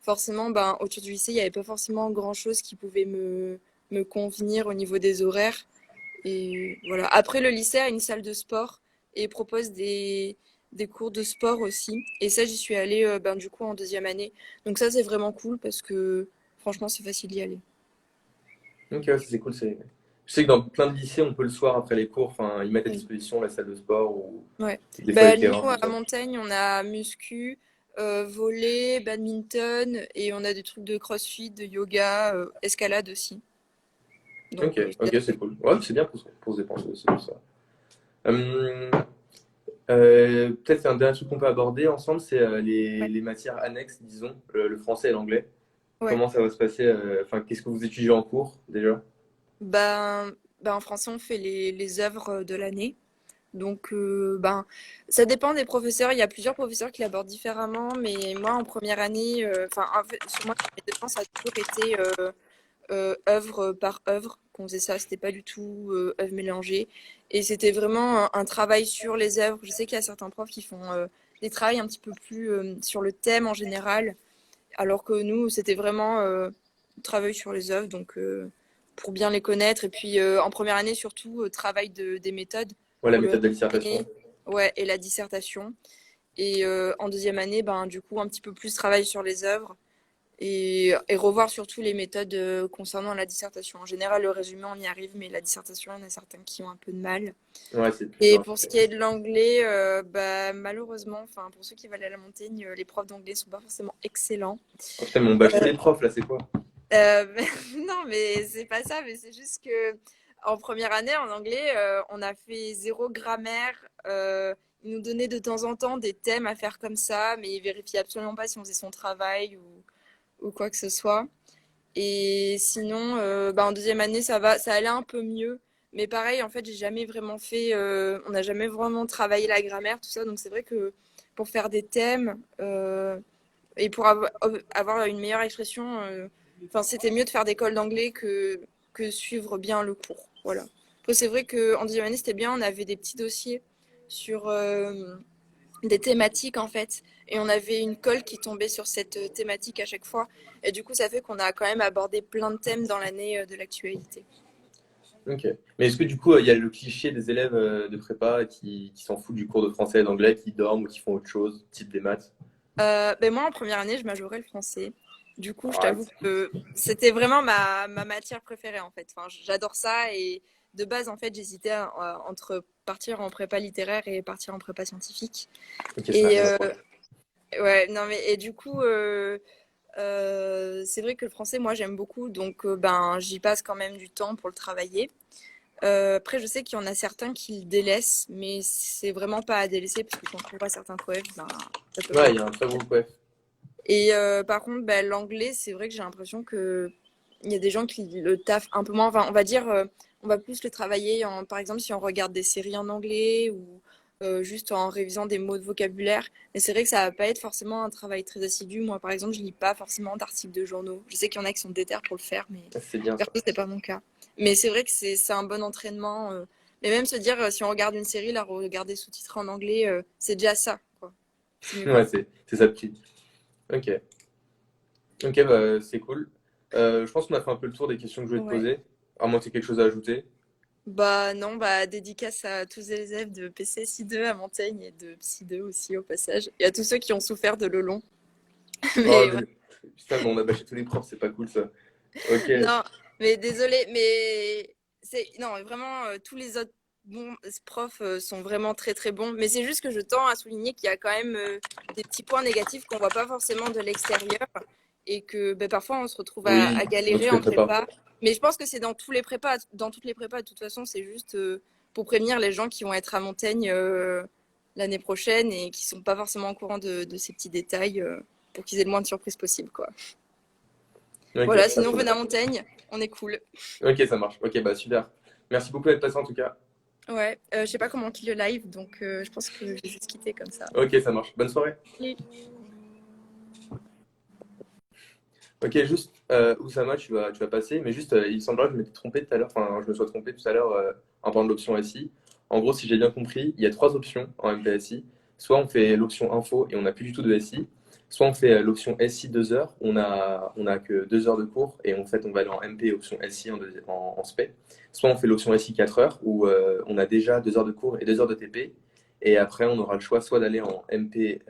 forcément, ben, autour du lycée, il n'y avait pas forcément grand-chose qui pouvait me convenir au niveau des horaires. Et voilà. Après, le lycée a une salle de sport et propose des cours de sport aussi. Et ça, j'y suis allée ben, du coup en deuxième année. Donc ça, c'est vraiment cool parce que franchement, c'est facile d'y aller. Ok, ouais, c'est cool. Je sais que dans plein de lycées, on peut le soir après les cours, enfin, ils mettent à Oui. disposition la salle de sport ou Ouais. des fois les Ben, nous, terrains, tout à ça. Montaigne, on a muscu, volley, badminton et on a des trucs de crossfit, de yoga, escalade aussi. Ok, Donc, c'est ok, assez c'est cool. cool. Ouais, c'est bien pour se dépenser aussi, tout ça. Hum, peut-être un dernier truc qu'on peut aborder ensemble, c'est Ouais. les matières annexes, disons, le français et l'anglais. Ouais. Comment ça va se passer? Enfin, qu'est-ce que vous étudiez en cours déjà? Ben, en français, on fait les œuvres de l'année. Donc, ben, ça dépend des professeurs. Il y a plusieurs professeurs qui l'abordent différemment, mais moi, en première année, enfin, en fait, sur moi, mes deux ans, ça a toujours été œuvre par œuvre qu'on faisait ça. C'était pas du tout œuvre mélangée. Et c'était vraiment un travail sur les œuvres. Je sais qu'il y a certains profs qui font des travails un petit peu plus sur le thème en général, alors que nous, c'était vraiment travail sur les œuvres, donc pour bien les connaître. Et puis en première année, surtout, travail des méthodes Ouais, la pour le méthode de dissertation. résumé, ouais, et la dissertation. Et en deuxième année, ben, du coup, un petit peu plus travail sur les œuvres et revoir surtout les méthodes concernant la dissertation. En général, le résumé, on y arrive, mais la dissertation, il y en a certains qui ont un peu de mal. Ouais, c'est plus Et simple. pour ce qui est de l'anglais, bah, malheureusement, enfin, pour ceux qui veulent aller à la montagne, les profs d'anglais sont pas forcément excellents. Oh, putain, mais on bâche tous les profs là, c'est quoi? Non, mais c'est pas ça, mais c'est juste que en première année en anglais, on a fait zéro grammaire. Ils nous donnaient de temps en temps des thèmes à faire comme ça, mais ils vérifiaient absolument pas si on faisait son travail ou quoi que ce soit. Et sinon, bah, en deuxième année, ça allait un peu mieux. Mais pareil, en fait, j'ai jamais vraiment fait, on n'a jamais vraiment travaillé la grammaire, tout ça. Donc c'est vrai que pour faire des thèmes et pour avoir une meilleure expression, enfin, c'était mieux de faire des cols d'anglais que suivre bien le cours. Voilà. Après, c'est vrai qu'en deuxième année, c'était bien, on avait des petits dossiers sur des thématiques en fait. Et on avait une colle qui tombait sur cette thématique à chaque fois. Et du coup, ça fait qu'on a quand même abordé plein de thèmes dans l'année de l'actualité. Ok. Mais est-ce que du coup, il y a le cliché des élèves de prépa qui s'en foutent du cours de français et d'anglais, qui dorment ou qui font autre chose, type des maths? Ben moi, en première année, je majorais le français. Du coup, je t'avoue Arrête. que c'était vraiment ma matière préférée en fait. Enfin, j'adore ça et de base, en fait, j'hésitais entre partir en prépa littéraire et partir en prépa scientifique. Ok, ça n'a Et rien à voir. ouais, non mais et du coup, c'est vrai que le français, moi, j'aime beaucoup, donc ben, j'y passe quand même du temps pour le travailler. Après, je sais qu'il y en a certains qui le délaissent, mais c'est vraiment pas à délaisser parce que quand on voit certains poèmes, ben, ça peut Ouais, vraiment. il y a un très gros ouais. Et par contre, ben, l'anglais, c'est vrai que j'ai l'impression que il y a des gens qui le taffent un peu moins. Enfin, on va dire, on va plus le travailler par exemple, si on regarde des séries en anglais ou juste en révisant des mots de vocabulaire. Mais c'est vrai que ça va pas être forcément un travail très assidu. Moi, par exemple, je lis pas forcément d'articles de journaux. Je sais qu'il y en a qui sont déter pour le faire, mais C'est bien ça. perso, c'est pas mon cas. Mais c'est vrai que c'est un bon entraînement. Mais même se dire, si on regarde une série, la regarder sous-titrée en anglais, c'est déjà ça, quoi. C'est mieux. Ouais, c'est ça le petit. Ok. Ok, bah, c'est cool. Je pense qu'on a fait un peu le tour des questions que je voulais te Ouais. poser. À moins que tu aies quelque chose à ajouter. Bah non, bah dédicace à tous les élèves de PCSI2 à Montaigne et de Psy2 aussi au passage. Et à tous ceux qui ont souffert de Lelon. Oh, Mais ouais. putain, mais on a bâché tous les profs, c'est pas cool ça. Ok. Non, mais désolé, mais c'est non, mais vraiment tous les autres bons profs sont vraiment très très bons. Mais c'est juste que je tends à souligner qu'il y a quand même des petits points négatifs qu'on voit pas forcément de l'extérieur et que ben, parfois on se retrouve Oui, à dans galérer toutes les en prépas. prépa. Mais je pense que c'est dans tous les prépas, dans toutes les prépas. De toute façon, c'est juste pour prévenir les gens qui vont être à Montaigne l'année prochaine et qui sont pas forcément au courant de ces petits détails pour qu'ils aient le moins de surprises possible, quoi. Ok, Voilà, pas sinon trop venez bien. à Montaigne, on est cool. Ok, ça marche. Ok, bah super. Merci beaucoup d'être passé en tout cas. Ouais, je sais pas comment on quitte le live, donc je pense que je vais juste quitter comme ça. Ok, ça marche. Bonne soirée. Ok, juste, Oussama, tu vas passer, mais juste, il semblerait que je m'étais trompé tout à l'heure, enfin, je me sois trompé tout à l'heure en parlant de l'option SI. En gros, si j'ai bien compris, il y a trois options en MPSI. Soit on fait l'option info et on n'a plus du tout de SI, soit on fait l'option SI 2 heures, on a que 2 heures de cours et en fait, on va aller en MP option SI en spé. Soit on fait l'option SI 4 heures où on a déjà 2 heures de cours et 2 heures de TP. Et après, on aura le choix soit d'aller en MP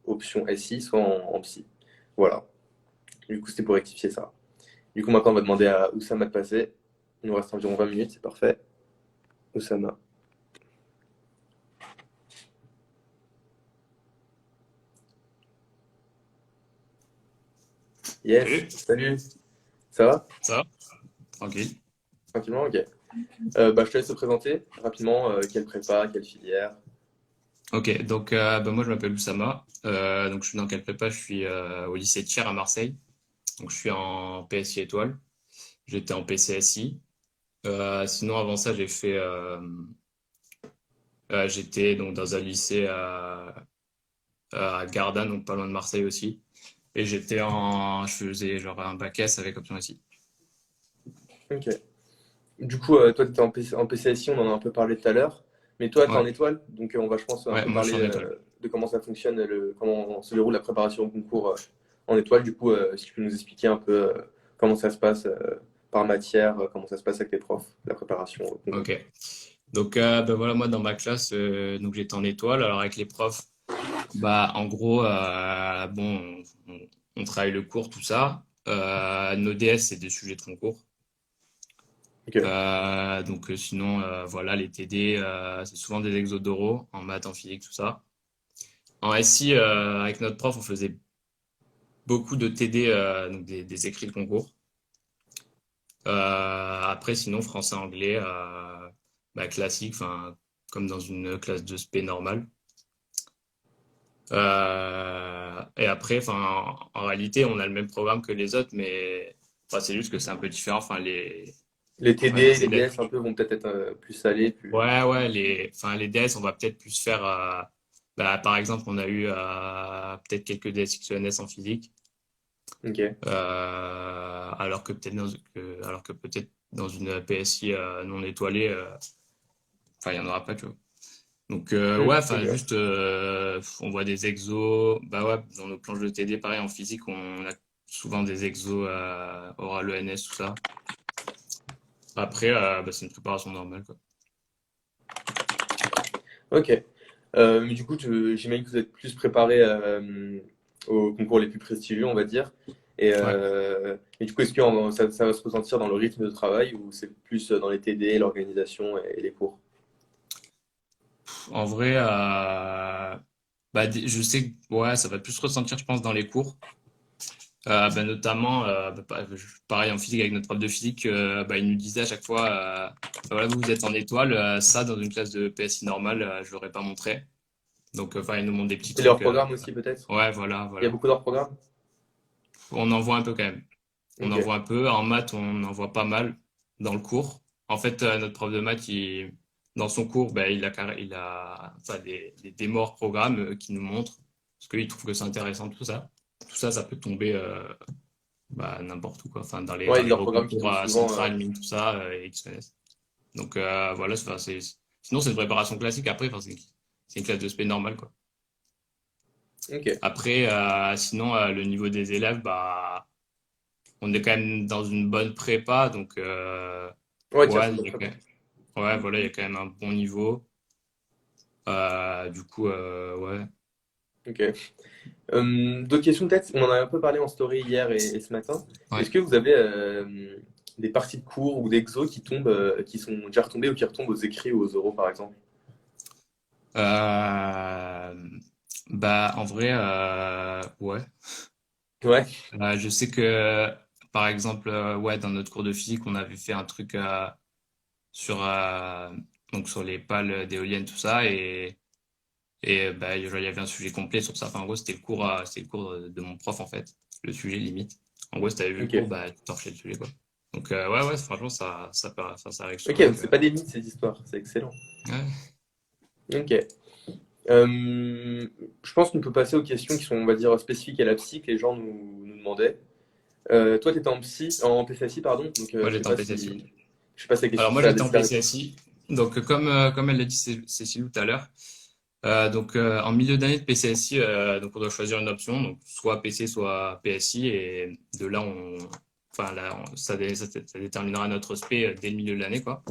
option SI, soit en psy. Voilà. Du coup, c'était pour rectifier ça. Du coup, maintenant, on va demander à Oussama de passer. Il nous reste environ 20 minutes, c'est parfait. Oussama. Yes, Salut, salut. Ça va? ça va? Tranquille. Tranquillement, ok. Je te laisse te présenter rapidement. Quelle prépa, quelle filière? Ok, donc moi je m'appelle Oussama. Donc je suis dans quelle prépa? Je suis au lycée de Thiers à Marseille. Donc je suis en PSI étoile. J'étais en PCSI. Sinon avant ça j'étais donc dans un lycée à Gardanne, donc pas loin de Marseille aussi. Et je faisais genre un bac S avec option SI. Ok. Du coup, toi, tu étais en PCSI, on en a un peu parlé tout à l'heure. Mais toi, tu es en Ouais, étoile. Donc, on va, je pense, un ouais, peu moi je parler suis en étoile. de comment ça fonctionne, comment se déroule la préparation au concours en étoile. Du coup, si tu peux nous expliquer un peu comment ça se passe par matière, comment ça se passe avec les profs, la préparation au concours. Ok. Donc voilà, moi dans ma classe, donc j'étais en étoile. Alors avec les profs. Bah, en gros, bon, on travaille le cours, tout ça. Nos DS, c'est des sujets de concours. Ok. Donc, sinon, voilà, les TD, c'est souvent des exos d'oraux, en maths, en physique, tout ça. En SI, avec notre prof, on faisait beaucoup de TD, donc des écrits de concours. Après, sinon, français, anglais, bah, classique, enfin, comme dans une classe de spé normale. Et après, enfin, en réalité, on a le même programme que les autres, mais enfin, c'est juste que c'est un peu différent. Enfin, Les ouais, TD, les les élèves, DS un peu vont peut-être être, plus salés, plus. ouais, les DS, on va peut-être plus faire. Bah, par exemple, on a eu peut-être quelques DS XENS en physique, Ok. alors que peut-être dans une PSI non étoilée, enfin, il n'y en aura pas, tu vois. Donc ouais, enfin Ok. juste on voit des exos, bah ouais, dans nos planches de TD, pareil en physique, on a souvent des exos oral ENS, tout ça. Après, bah, c'est une préparation normale, quoi. Ok. Mais du coup, j'imagine que vous êtes plus préparé aux concours les plus prestigieux, on va dire. Ouais. Et du coup, est-ce que ça va se ressentir dans le rythme de travail ou c'est plus dans les TD, l'organisation et les cours? En vrai, bah, je sais que ouais, ça va plus se ressentir, je pense, dans les cours. Bah, notamment, pareil en physique avec notre prof de physique, bah, il nous disait à chaque fois, bah, voilà, vous êtes en étoile, ça dans une classe de PSI normale, je l'aurais pas montré. Donc, enfin, il nous montre des petits Et leur trucs. programme aussi, peut-être? Ouais, voilà, Il y a voilà. beaucoup d'heures programme? On en voit un peu quand même. On en Ok. voit un peu. En maths, on en voit pas mal dans le cours. En fait, notre prof de maths, dans son cours, ben, il a enfin, des démos hors programme qui nous montrent, parce qu'il trouve que c'est intéressant, tout ça. Tout ça, ça peut tomber bah, n'importe où, quoi. Enfin, Ouais, dans il y a les leurs programmes qui reconcours tombent souvent. centrales, mine, tout ça, et XPNS. Donc, voilà, sinon, c'est une préparation classique. Après, enfin, c'est une classe de spé normale, quoi. Ok. Après, sinon, le niveau des élèves, bah, on est quand même dans une bonne prépa, donc Ouais, tiens, c'est ouais, une bonne prépa. ouais, voilà, il y a quand même un bon niveau. Du coup, ouais. Ok. D'autres questions peut-être? On en a un peu parlé en story hier et ce matin. Est-ce Ouais. que vous avez des parties de cours ou d'exos qui tombent, qui sont déjà retombées ou qui retombent aux écrits ou aux oraux par exemple? Euh, Bah, en vrai, ouais. Ouais. Je sais que, par exemple, ouais, dans notre cours de physique, on avait fait un truc sur, donc sur les pales d'éoliennes, tout ça, et bah, genre, il y avait un sujet complet sur ça. Enfin, en gros, c'était le cours de mon prof, en fait, le sujet limite. En gros, si t'avais vu le cours, Ok. bah, tu torchais le sujet, quoi. Donc, ouais, franchement, ça arrive Ok, souvent donc c'est pas des mythes ces histoires, c'est excellent. ouais. Ok. Je pense qu'on peut passer aux questions qui sont, on va dire, spécifiques à la psy que les gens nous demandaient. Toi, tu étais en PCSI, pardon, donc Moi, je sais j'étais en pas PCSI. Ouais. je sais pas si la Alors, question, moi, ça a j'étais en décidé la réponse. PCSI. Donc, comme elle l'a dit, Cécile, tout à l'heure, donc, en milieu d'année de PCSI, donc on doit choisir une option, donc soit PC, soit PSI, et de là, enfin, là, ça déterminera notre spé dès le milieu de l'année, quoi.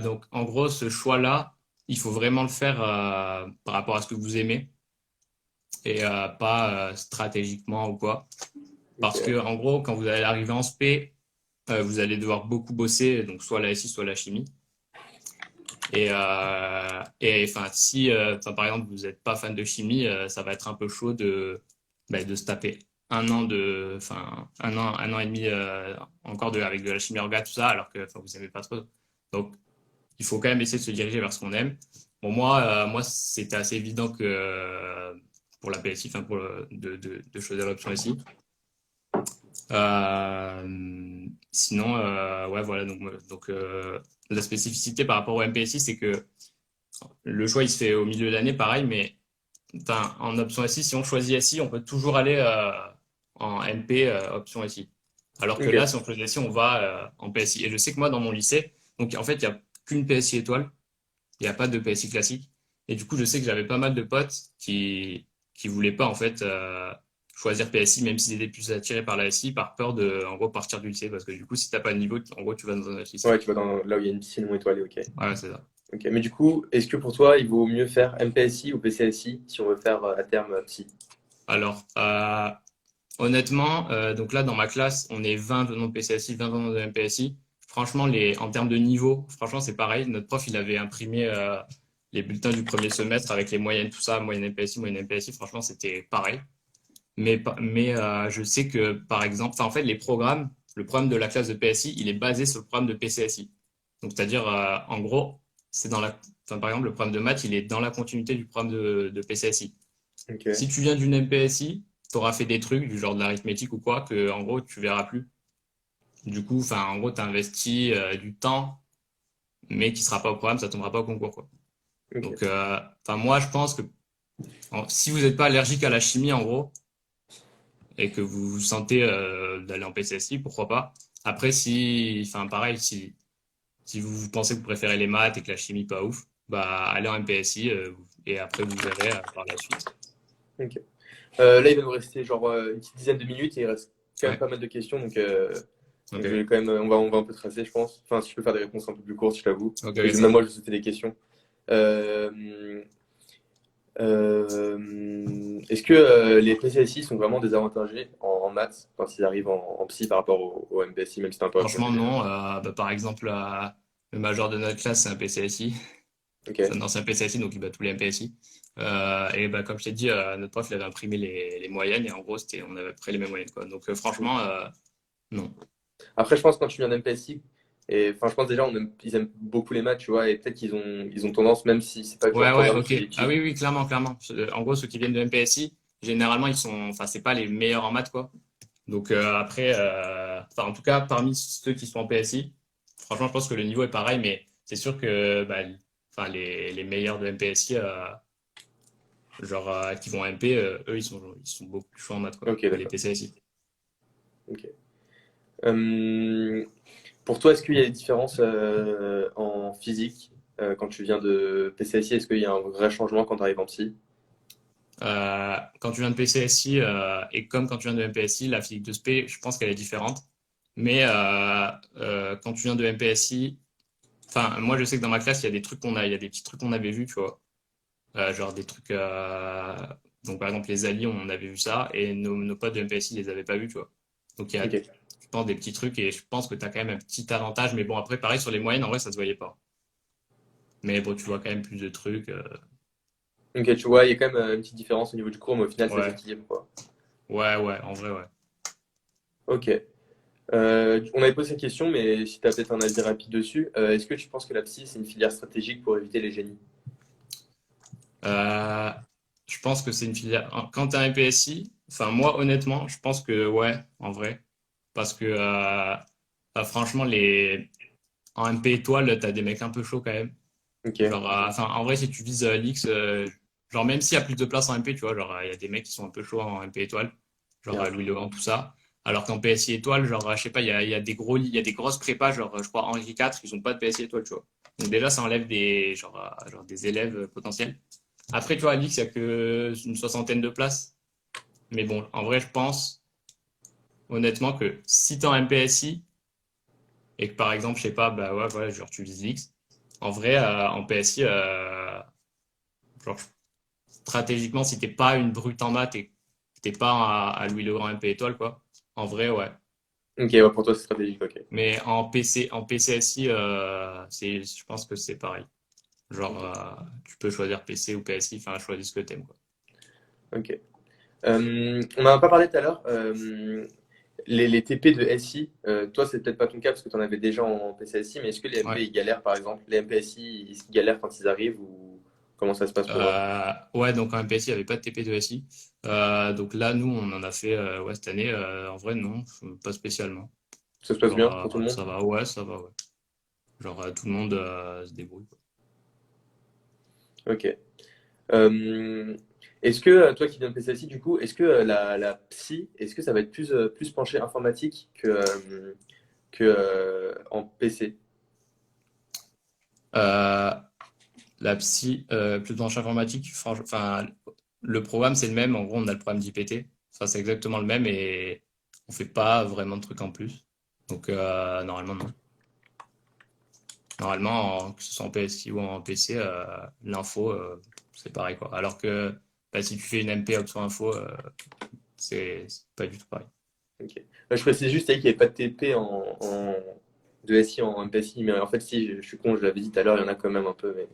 Donc, en gros, ce choix-là, il faut vraiment le faire par rapport à ce que vous aimez et pas stratégiquement ou quoi. Parce Ok, que, en gros, quand vous allez arriver en spé, vous allez devoir beaucoup bosser, donc soit la SI, soit la chimie. Et enfin, si enfin, par exemple vous n'êtes pas fan de chimie, ça va être un peu chaud de se taper enfin, un an et demi encore avec de la chimie orga, tout ça, alors que enfin, vous n'aimez pas trop. Donc, il faut quand même essayer de se diriger vers ce qu'on aime. Bon, moi c'était assez évident que pour la PSI, enfin, de choisir l'option SI. Sinon, ouais, voilà. Donc, la spécificité par rapport au MPSI, c'est que le choix, il se fait au milieu de l'année, pareil, mais enfin, en option SI, si on choisit SI, on peut toujours aller en MP option SI. Alors que là, si ok, on choisit SI, on va en PSI. Et je sais que moi, dans mon lycée, donc en fait, il n'y a qu'une PSI étoile, il n'y a pas de PSI classique. Et du coup, je sais que j'avais pas mal de potes qui voulaient pas, en fait, choisir PSI, même s'ils étaient plus attirés par la SI, par peur de, en gros, partir du lycée. Parce que du coup, si t'as pas de niveau, en gros, tu vas dans un autre lycée. ouais, tu vas là où il y a une piscine non étoilée, ok. Voilà, c'est ça. Ok, mais du coup, est-ce que pour toi, il vaut mieux faire MPSI ou PCSI si on veut faire à terme psy? Alors, honnêtement, donc là, dans ma classe, on est 20 venant de PCSI, 20 venant de MPSI. Franchement, en termes de niveau, franchement, c'est pareil. Notre prof, il avait imprimé les bulletins du premier semestre avec les moyennes, tout ça, moyenne MPSI, moyenne MPSI. Franchement, c'était pareil. Mais je sais que, par exemple, enfin, en fait, le programme de la classe de PSI, il est basé sur le programme de PCSI. Donc, c'est-à-dire, en gros, enfin, par exemple, le programme de maths, il est dans la continuité du programme de PCSI. Si Ok, tu viens d'une MPSI, tu auras fait des trucs du genre de l'arithmétique ou quoi, que, en gros, tu verras plus. Du coup, enfin, en gros, tu investis du temps, mais qui sera pas au programme, ça tombera pas au concours, quoi. Donc, ok. enfin, moi, je pense que si vous n'êtes pas allergique à la chimie, en gros, et que vous vous sentez d'aller en PCSI, pourquoi pas. Après, enfin, pareil, si vous pensez que vous préférez les maths et que la chimie pas ouf, bah, allez en MPSI et après vous verrez par la suite. Ok. Là, il va nous rester genre une petite dizaine de minutes et il reste quand même Ouais, pas mal de questions. Donc je ok, vais quand même, on va un peu tracer, je pense. Enfin, si je peux faire des réponses un peu plus courtes, je t'avoue. ok, Mais ok, ça même moi, va. je vais sauter des questions. Euh, Est-ce que les PCSI sont vraiment désavantagés en maths quand ils arrivent en psy par rapport au MPSI, même si c'est un peu Franchement, congénère? non. Bah, par exemple, le major de notre classe, c'est un PCSI. Ok, C'est un ancien PCSI, donc il bat tous les MPSI. Et bah, comme je t'ai dit, notre prof, il avait imprimé les moyennes et en gros, on avait à peu près les mêmes moyennes, quoi. Donc, franchement, ok. non. Après, je pense que quand tu viens d'MPSI, et enfin, je pense déjà, ils aiment beaucoup les maths, tu vois, et peut-être qu'ils ont tendance, même si c'est pas leur Ouais, programme ok. Ah prédictif. oui, oui, clairement, clairement. En gros, ceux qui viennent de MPSI, généralement, enfin, c'est pas les meilleurs en maths, quoi. Donc après, enfin, en tout cas, parmi ceux qui sont en PSI, franchement, je pense que le niveau est pareil, mais c'est sûr que bah, enfin, les meilleurs de MPSI, genre qui vont en MP, eux, ils sont beaucoup plus chauds en maths, quoi, Ok, que les d'accord. PCSI. Ok. Euh, pour toi, est-ce qu'il y a des différences en physique quand tu viens de PCSI? Est-ce qu'il y a un vrai changement quand tu arrives en psy? Quand tu viens de PCSI et comme quand tu viens de MPSI, la physique de spé, je pense qu'elle est différente. Mais quand tu viens de MPSI, enfin, moi, je sais que dans ma classe, il y a des petits trucs qu'on avait vus, tu vois. Genre des trucs, donc par exemple, les alliés, on avait vu ça, et nos potes de MPSI, ils les avaient pas vus, tu vois. Donc il y a, Ok. je pense, des petits trucs, et je pense que tu as quand même un petit avantage. Mais bon, après, pareil, sur les moyennes, en vrai, ça se voyait pas. Mais bon, tu vois quand même plus de trucs. Ok, tu vois, il y a quand même une petite différence au niveau du cours, mais au final, ça Ouais, s'équilibre, quoi. ouais, en vrai, ouais. Ok. On avait posé cette question, mais si tu as peut-être un avis rapide dessus, est-ce que tu penses que la psy, c'est une filière stratégique pour éviter les génies? Euh, je pense que c'est une filière. Quand tu as un PSI, enfin, moi, honnêtement, je pense que ouais, en vrai. Parce que Franchement, en MP étoile, t'as des mecs un peu chauds quand même. Ok. Genre, enfin, en vrai, si tu vises l'X, genre, même s'il y a plus de place en MP, tu vois, genre, il y a des mecs qui sont un peu chauds en MP étoile, genre Bien. Louis Legrand, tout ça. Alors qu'en PSI étoile, genre, je sais pas, il y a il y a des grosses prépas, genre, je crois, Henri IV, ils ont pas de PSI étoile, tu vois. Donc, déjà, ça enlève genre, des élèves potentiels. Après, tu vois, à l'X, il y a que une soixantaine de places. Mais bon, en vrai, je pense, honnêtement, que si t'es en MPSI et que, par exemple, je sais pas, bah ouais, voilà, genre, tu vises l'X, en vrai, en PSI, genre, stratégiquement, si t'es pas une brute en maths et que t'es pas à Louis le Grand MP étoile, quoi. En vrai, ouais. Ok, ouais, pour toi, c'est stratégique, ok. Mais en PCSI, je pense que c'est pareil. Genre, Ok. tu peux choisir PC ou PSI, enfin, choisis ce que t'aimes, quoi. Ok. On n'en a pas parlé tout à l'heure. Les TP de SI, toi, c'est peut-être pas ton cas parce que tu en avais déjà en PCSI, mais est-ce que les MP Ouais. ils galèrent par exemple? Les MPSI ils galèrent quand ils arrivent ou comment ça se passe pour eux? Ouais, donc en MPSI, il n'y avait pas de TP de SI. Donc là, nous, on en a fait ouais, cette année. En vrai, non, pas spécialement. Ça se passe bien Genre, pour tout le monde? ça va, ouais, ça va, ouais. Genre, tout le monde se débrouille, quoi. Ok. Euh, Est-ce que toi qui viens de PCSI, du coup, est-ce que la psy, est-ce que ça va être plus penché informatique que en PC? Euh, La psy, plus dans informatique, enfin, le programme, c'est le même. En gros, on a le programme d'IPT. Ça, c'est exactement le même et on fait pas vraiment de trucs en plus. Donc, normalement, non. Normalement, que ce soit en PSI ou en PC, l'info, c'est pareil, quoi. Alors que bah, si tu fais une MP option info, c'est pas du tout pareil. Ok. Je précise juste qu'il n'y avait pas de TP de SI en MPSI, mais en fait, si, je suis con, je l'avais dit tout à l'heure, il y en a quand même un peu, mais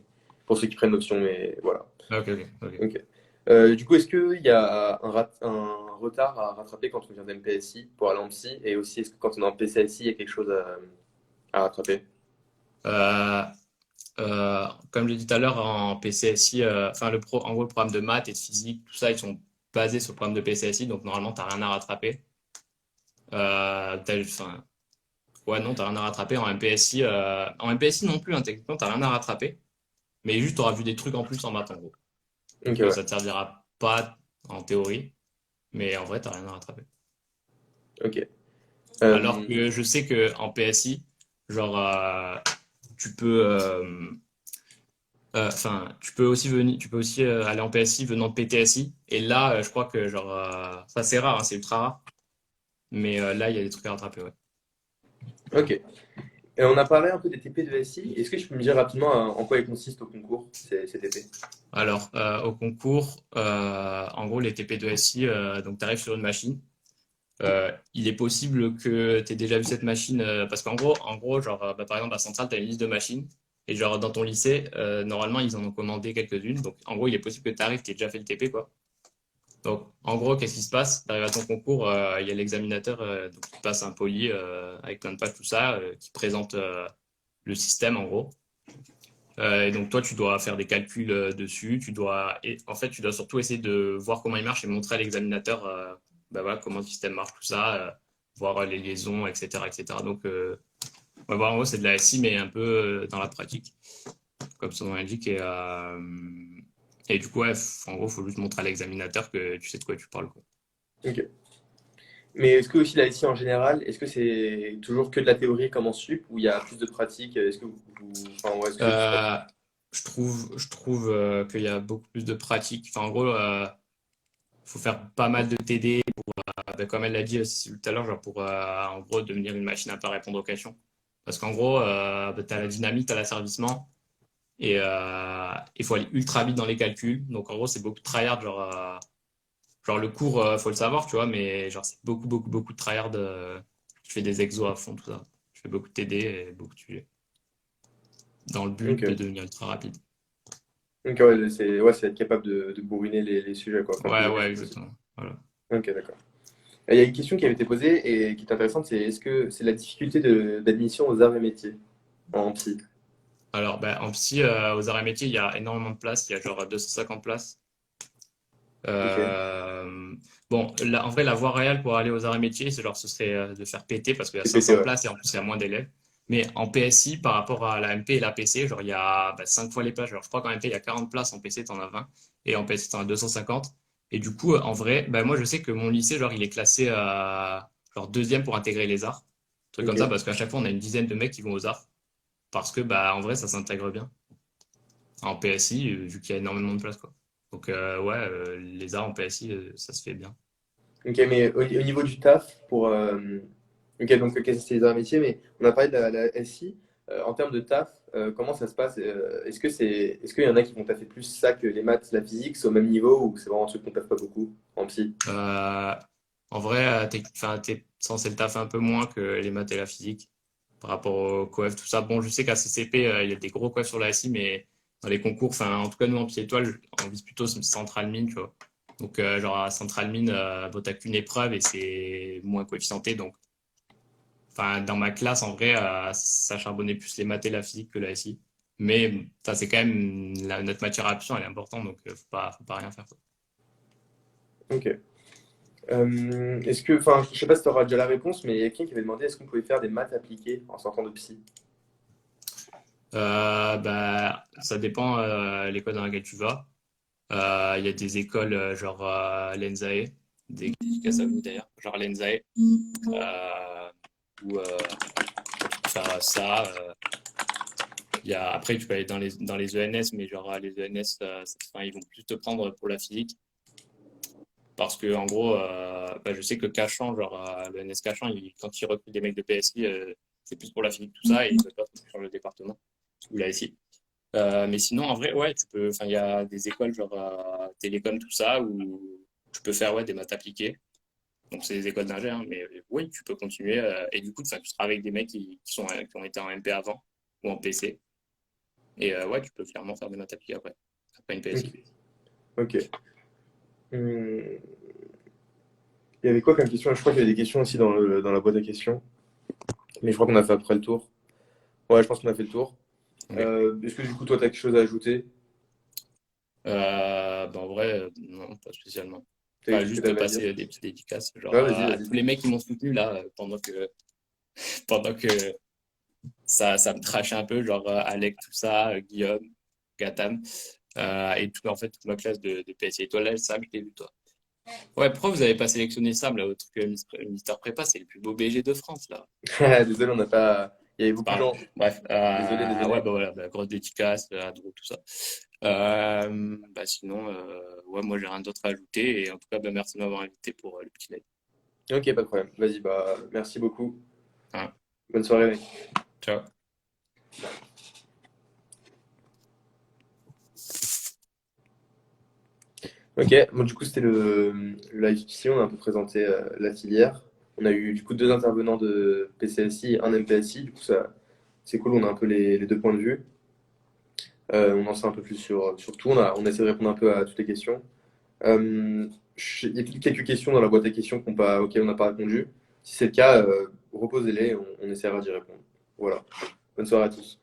pour ceux qui prennent l'option, mais voilà. Ah, ok, ok, ok. Ok. Du coup, est-ce qu'il y a un retard à rattraper quand on vient d'MPSI pour aller en psy, et aussi est-ce que quand on est en PCSI, il y a quelque chose à rattraper? Euh, Comme je l'ai dit tout à l'heure, en PCSI, enfin, en gros, le programme de maths et de physique, tout ça, ils sont basés sur le programme de PCSI, donc normalement, tu n'as rien à rattraper. Enfin, ouais, non, t'as rien à rattraper en MPSI. En MPSI non plus, hein, techniquement, t'as rien à rattraper. Mais juste, t'auras vu des trucs en plus en maths, en gros. Ok, Donc, ouais. ça te servira pas en théorie. Mais en vrai, t'as rien à rattraper. Ok. Alors Euh, que je sais que en PSI, genre, tu peux, enfin, tu peux aussi aller en PSI venant de PTSI. Et là, je crois que, genre, ça c'est rare, hein, c'est ultra rare. Mais là, il y a des trucs à rattraper, ouais. ok. Et on a parlé un peu des TP de SI. Est-ce que je peux me dire rapidement en quoi ils consistent au concours, ces TP? Alors, au concours, en gros, les TP2SI, donc tu arrives sur une machine. Il est possible que tu aies déjà vu cette machine, parce qu'en gros, genre, bah, par exemple, à Centrale, tu as une liste de machines. Et genre, dans ton lycée, normalement, ils en ont commandé quelques-unes. Donc, en gros, il est possible que tu arrives, tu aies déjà fait le TP, quoi. Donc, en gros, qu'est-ce qui se passe? Tu arrives à ton concours, il y a l'examinateur donc, qui passe un poli avec plein de pages, tout ça, qui présente le système, en gros. Et donc toi, tu dois faire des calculs dessus. Et en fait, tu dois surtout essayer de voir comment il marche et montrer à l'examinateur, bah voilà, comment le système marche, tout ça, voir les liaisons, etc., etc. Donc, on va voir en gros, c'est de la SI, mais un peu dans la pratique, comme son nom l'indique. Et du coup, ouais, en gros, faut juste montrer à l'examinateur que tu sais de quoi tu parles, quoi. Ok. Mais est-ce que aussi la SI en général, est-ce que c'est toujours que de la théorie comme en sup ou il y a plus de pratique? Est-ce que enfin, ouais, est-ce que tu Euh, je trouve qu'il y a beaucoup plus de pratique. Enfin, en gros, faut faire pas mal de TD. Ben, comme elle l'a dit tout à l'heure, genre pour en gros devenir une machine à pas répondre aux questions. Parce qu'en gros, ben, tu as la dynamique, tu as l'asservissement, et il faut aller ultra vite dans les calculs. Donc en gros, c'est beaucoup de tryhard. Genre le cours, faut le savoir, tu vois, mais genre c'est beaucoup, beaucoup, beaucoup de tryhard. Je fais des exos à fond, tout ça. Je fais beaucoup de TD et beaucoup de sujets. Dans le but de ok. devenir ultra rapide. Donc ouais, c'est être capable de bourriner les sujets, quoi. Enfin, Ouais, poser des ouais, questions aussi. exactement. Voilà. Ok, d'accord. Il y a une question qui avait été posée et qui est intéressante, c'est est-ce que c'est la difficulté d'admission aux arts et métiers en psy? Alors, ben, en psy, aux arts et métiers, il y a énormément de places. Il y a genre 250 places. Ok. Euh, bon, en vrai, la voie royale pour aller aux arts et métiers, c'est genre, ce serait de faire PT parce qu'il y a C'est pété, 500 ouais. places et en plus, il y a moins d'élèves. Mais en PSI, par rapport à la MP et la PC, genre, il y a 5 fois les places. Genre, je crois qu'en MP, il y a 40 places, en PC, t'en as 20. Et en PSI, t'en as 250. Et du coup, en vrai, bah, moi, je sais que mon lycée, genre, il est classé genre deuxième pour intégrer les arts. Un truc comme ça, Ok. parce qu'à chaque fois, on a une dizaine de mecs qui vont aux arts. Parce que, bah, en vrai, ça s'intègre bien. En PSI, vu qu'il y a énormément de places, quoi. Donc, ouais, les arts en PSI, ça se fait bien. Ok, mais au niveau du taf, pour. Ok, donc ok, ça, c'est les arts et métiers, mais on a parlé de la SI. En termes de taf, comment ça se passe? Est-ce qu'il y en a qui vont taffer plus ça que les maths, la physique, c'est au même niveau ou c'est vraiment un truc qu'on taffe pas beaucoup en psy? Euh, En vrai, enfin, t'es censé le taffer un peu moins que les maths et la physique par rapport au coef, tout ça. Bon, je sais qu'à CCP, il y a des gros coefs sur la SI, mais dans les concours, enfin, en tout cas, nous, en Psy Étoile, on vise plutôt centrale mine, tu vois. Donc, genre, à centrale mine, bon, t'as qu'une épreuve et c'est moins coefficienté. Donc, enfin, dans ma classe, en vrai, ça charbonnait plus les maths et la physique que la SI. Mais, ça, c'est quand même notre matière à option, elle est importante, donc, faut pas rien faire, quoi. Ok. Enfin, je sais pas si tu auras déjà la réponse, mais il y a quelqu'un qui avait demandé est-ce qu'on pouvait faire des maths appliquées en sortant de psy? Bah, ça dépend l'école dans laquelle tu vas. Il y a des écoles genre l'ENSAE, des dédicaces à vous d'ailleurs, genre l'ENSAE, où tu peux faire ça. Après, tu peux aller dans les ENS, mais genre les ENS, enfin, ils vont plus te prendre pour la physique. Parce que en gros, bah, je sais que Cachan, genre le NS Cachan, quand ils recrutent des mecs de PSI, c'est plus pour la physique, tout ça, et ils veulent pas sur le département, ou la SI. Mais sinon, en vrai, ouais, enfin, il y a des écoles genre Télécom, tout ça, où tu peux faire ouais, des maths appliquées. Donc, c'est des écoles d'ingé, hein, mais oui, tu peux continuer. Et du coup, enfin, tu seras avec des mecs qui ont été en MP avant ou en PC. Et ouais, tu peux clairement faire des maths appliquées après une Ok. PSI. Ok. Hum, Il y avait quoi comme question? Je crois qu'il y avait des questions aussi dans la boîte à questions, mais je crois qu'on a fait à peu près le tour. Ouais, je pense qu'on a fait le tour. Ok. Est-ce que du coup, toi, tu as quelque chose à ajouter? Bah, en vrai, non, pas spécialement. Tu as eu Enfin, tout ce que tu juste avais à dire? passer des petites dédicaces, genre Ouais, vas-y, à vas-y. tous les mecs qui m'ont soutenu là, pendant que ça me crachait un peu, genre Alec, tout ça, Guillaume, Gatam, et tout, en fait, toute ma classe de PSI. Et toi, là, Sam, je t'ai vu, toi. Ouais, pourquoi vous avez pas sélectionné Sam, là, au truc Mister Prépa? C'est le plus beau BG de France, là. Désolé, on n'a pas. Il y avait C'est beaucoup pas de grave. gens. Bref, Désolé, ouais, désolé. bah voilà, bah, grosse dédicace à Drew, tout ça. Bah sinon, ouais, moi, j'ai rien d'autre à ajouter. Et en tout cas, bah, merci de m'avoir invité pour le petit live. Ok, pas de problème. Vas-y, bah, merci beaucoup. Hein. Bonne soirée, mec. Ciao. Ok, bon, du coup, c'était le live ici. On a un peu présenté la filière. On a eu du coup deux intervenants de PCSI et un MPSI. Du coup, ça, c'est cool. On a un peu les deux points de vue. On en sait un peu plus sur tout. On a essayé de répondre un peu à toutes les questions. Il y a quelques questions dans la boîte à questions auxquelles on n'a pas répondu. Si c'est le cas, reposez-les. On essaiera d'y répondre. Voilà. Bonne soirée à tous.